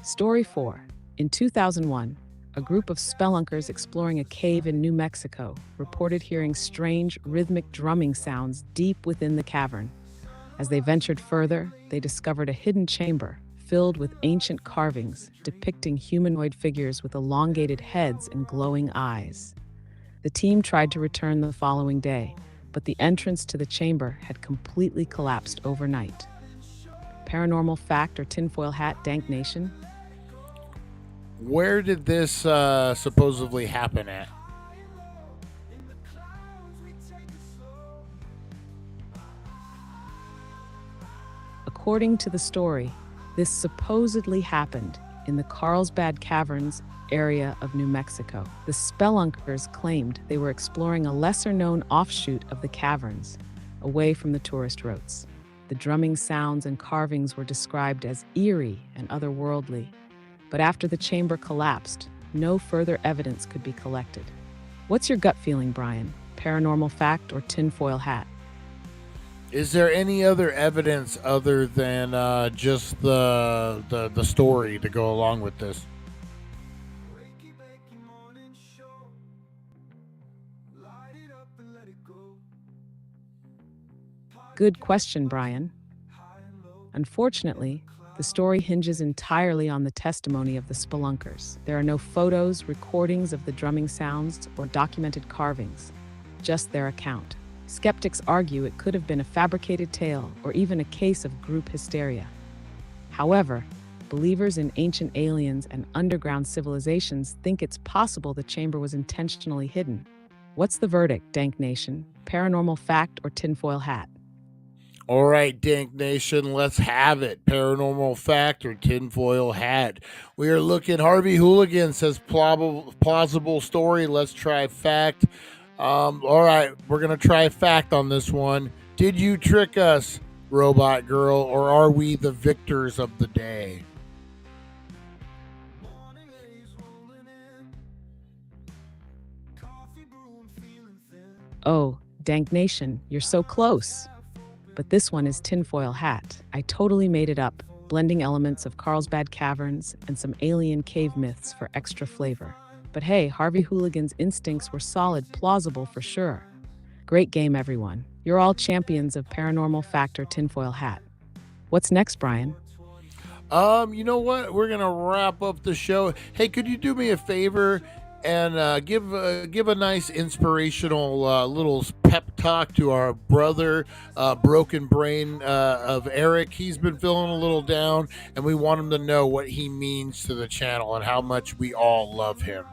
Story 4. In 2001, a group of spelunkers exploring a cave in New Mexico reported hearing strange, rhythmic drumming sounds deep within the cavern. As they ventured further, they discovered a hidden chamber filled with ancient carvings depicting humanoid figures with elongated heads and glowing eyes. The team tried to return the following day, but the entrance to the chamber had completely collapsed overnight. Paranormal fact or tinfoil hat, Dank Nation? Where did this supposedly happen at? According to the story, this supposedly happened in the Carlsbad Caverns area of New Mexico. The spelunkers claimed they were exploring a lesser-known offshoot of the caverns, away from the tourist routes. The drumming sounds and carvings were described as eerie and otherworldly, but after the chamber collapsed, no further evidence could be collected. What's your gut feeling, Brian? Paranormal fact or tinfoil hat? Is there any other evidence other than just the story to go along with this? Wakey Bakey Morning Show. Light it up and let it go. Good question, Brian. Unfortunately, the story hinges entirely on the testimony of the spelunkers. There are no photos, recordings of the drumming sounds, or documented carvings, just their account. Skeptics argue it could have been a fabricated tale or even a case of group hysteria. However, believers in ancient aliens and underground civilizations think it's possible the chamber was intentionally hidden. What's the verdict, Dank Nation? Paranormal fact or tinfoil hat? All right, Dank Nation, let's have it. Paranormal fact or tinfoil hat. We are looking. Harvey Hooligan says plausible story. Let's try fact. All right, we're going to try fact on this one. Did you trick us, robot girl, or are we the victors of the day? Oh, Dank Nation, you're so close. But this one is tinfoil hat. I totally made it up, blending elements of Carlsbad Caverns and some alien cave myths for extra flavor. But hey, Harvey Hooligan's instincts were solid, plausible for sure. Great game, everyone. You're all champions of paranormal fact or tinfoil hat. What's next, Brian? You know what? We're going to wrap up the show. Hey, could you do me a favor? and give a nice inspirational little pep talk to our brother, Broken Brain of Eric. He's been feeling a little down, and we want him to know what he means to the channel and how much we all love him.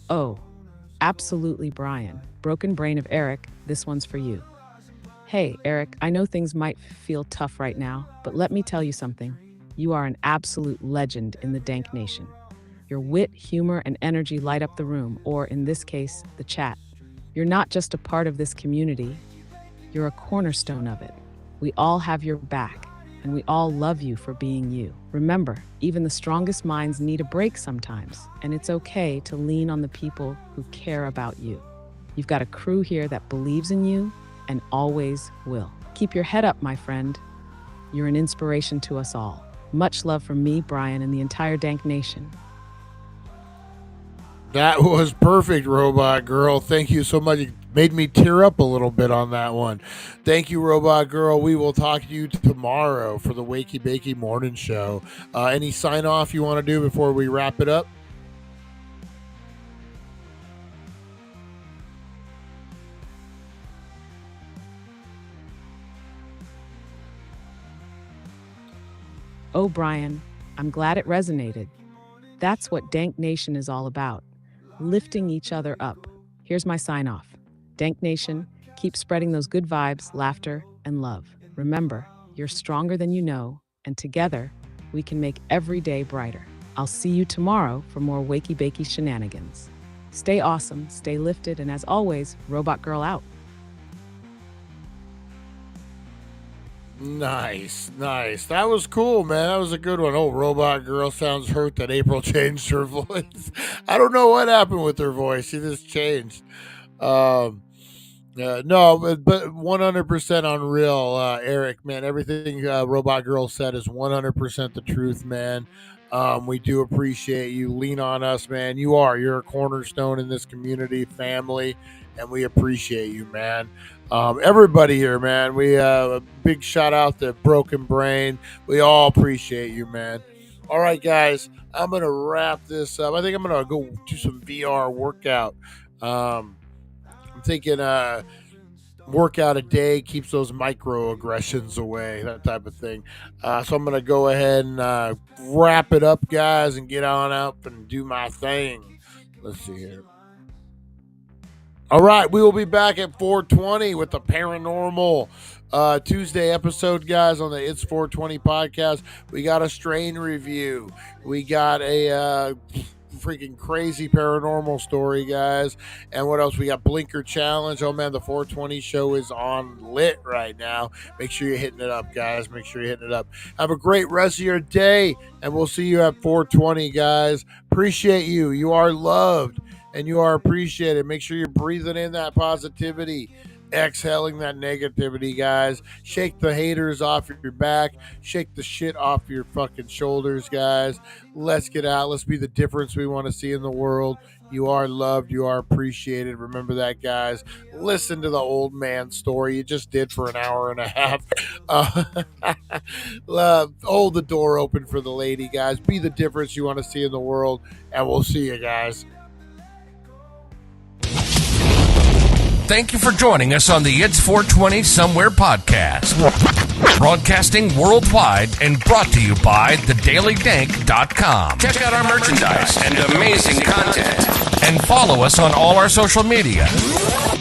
Oh, absolutely, Brian. Broken Brain of Eric, this one's for you. Hey, Eric, I know things might feel tough right now, but let me tell you something. You are an absolute legend in the Dank Nation. Your wit, humor, and energy light up the room, or in this case, the chat. You're not just a part of this community, you're a cornerstone of it. We all have your back, and we all love you for being you. Remember, even the strongest minds need a break sometimes, and it's okay to lean on the people who care about you. You've got a crew here that believes in you and always will. Keep your head up, my friend. You're an inspiration to us all. Much love from me, Brian, and the entire Dank Nation. That was perfect, Robot Girl. Thank you so much. It made me tear up a little bit on that one. Thank you, Robot Girl. We will talk to you tomorrow for the Wakey Bakey Morning Show. Any sign off you want to do before we wrap it up? Oh, Brian, I'm glad it resonated. That's what Dank Nation is all about, lifting each other up. Here's my sign off. Dank Nation, keep spreading those good vibes, laughter, and love. Remember, you're stronger than you know, and together, we can make every day brighter. I'll see you tomorrow for more Wakey Bakey shenanigans. Stay awesome, stay lifted, and as always, Robot Girl out. Nice. That was cool, man. That was a good one. Oh, Robot Girl sounds hurt that April changed her voice. I don't know what happened with her voice. She just changed. No, but 100% unreal, Eric, man. Everything Robot Girl said is 100% the truth, man. We do appreciate you. Lean on us, man. You're a cornerstone in this community, family, and we appreciate you, man. Everybody here, man. We a big shout out to Broken Brain. We all appreciate you, man. All right, guys, I'm gonna wrap this up. I think I'm gonna go do some VR workout. I'm thinking workout a day keeps those microaggressions away, that type of thing. So I'm gonna go ahead and wrap it up, guys, and get on up and do my thing. Let's see here. All right, we will be back at 4:20 with the Paranormal Tuesday episode, guys, on the It's 420 podcast. We got a strain review. We got a freaking crazy paranormal story, guys. And what else? We got Blinker Challenge. Oh, man, the 420 show is on lit right now. Make sure you're hitting it up, guys. Make sure you're hitting it up. Have a great rest of your day, and we'll see you at 420, guys. Appreciate you. You are loved. And you are appreciated. Make sure you're breathing in that positivity, exhaling that negativity, guys. Shake the haters off your back. Shake the shit off your fucking shoulders, guys. Let's get out. Let's be the difference we want to see in the world. You are loved. You are appreciated. Remember that, guys. Listen to the old man story you just did for an hour and a half. Hold the door open for the lady, guys. Be the difference you want to see in the world. And we'll see you, guys. Thank you for joining us on the It's 420 Somewhere podcast. Broadcasting worldwide and brought to you by thedailydank.com. Check out our merchandise and amazing content. And follow us on all our social media.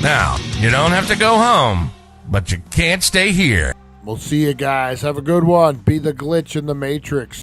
Now, you don't have to go home, but you can't stay here. We'll see you guys. Have a good one. Be the glitch in the Matrix.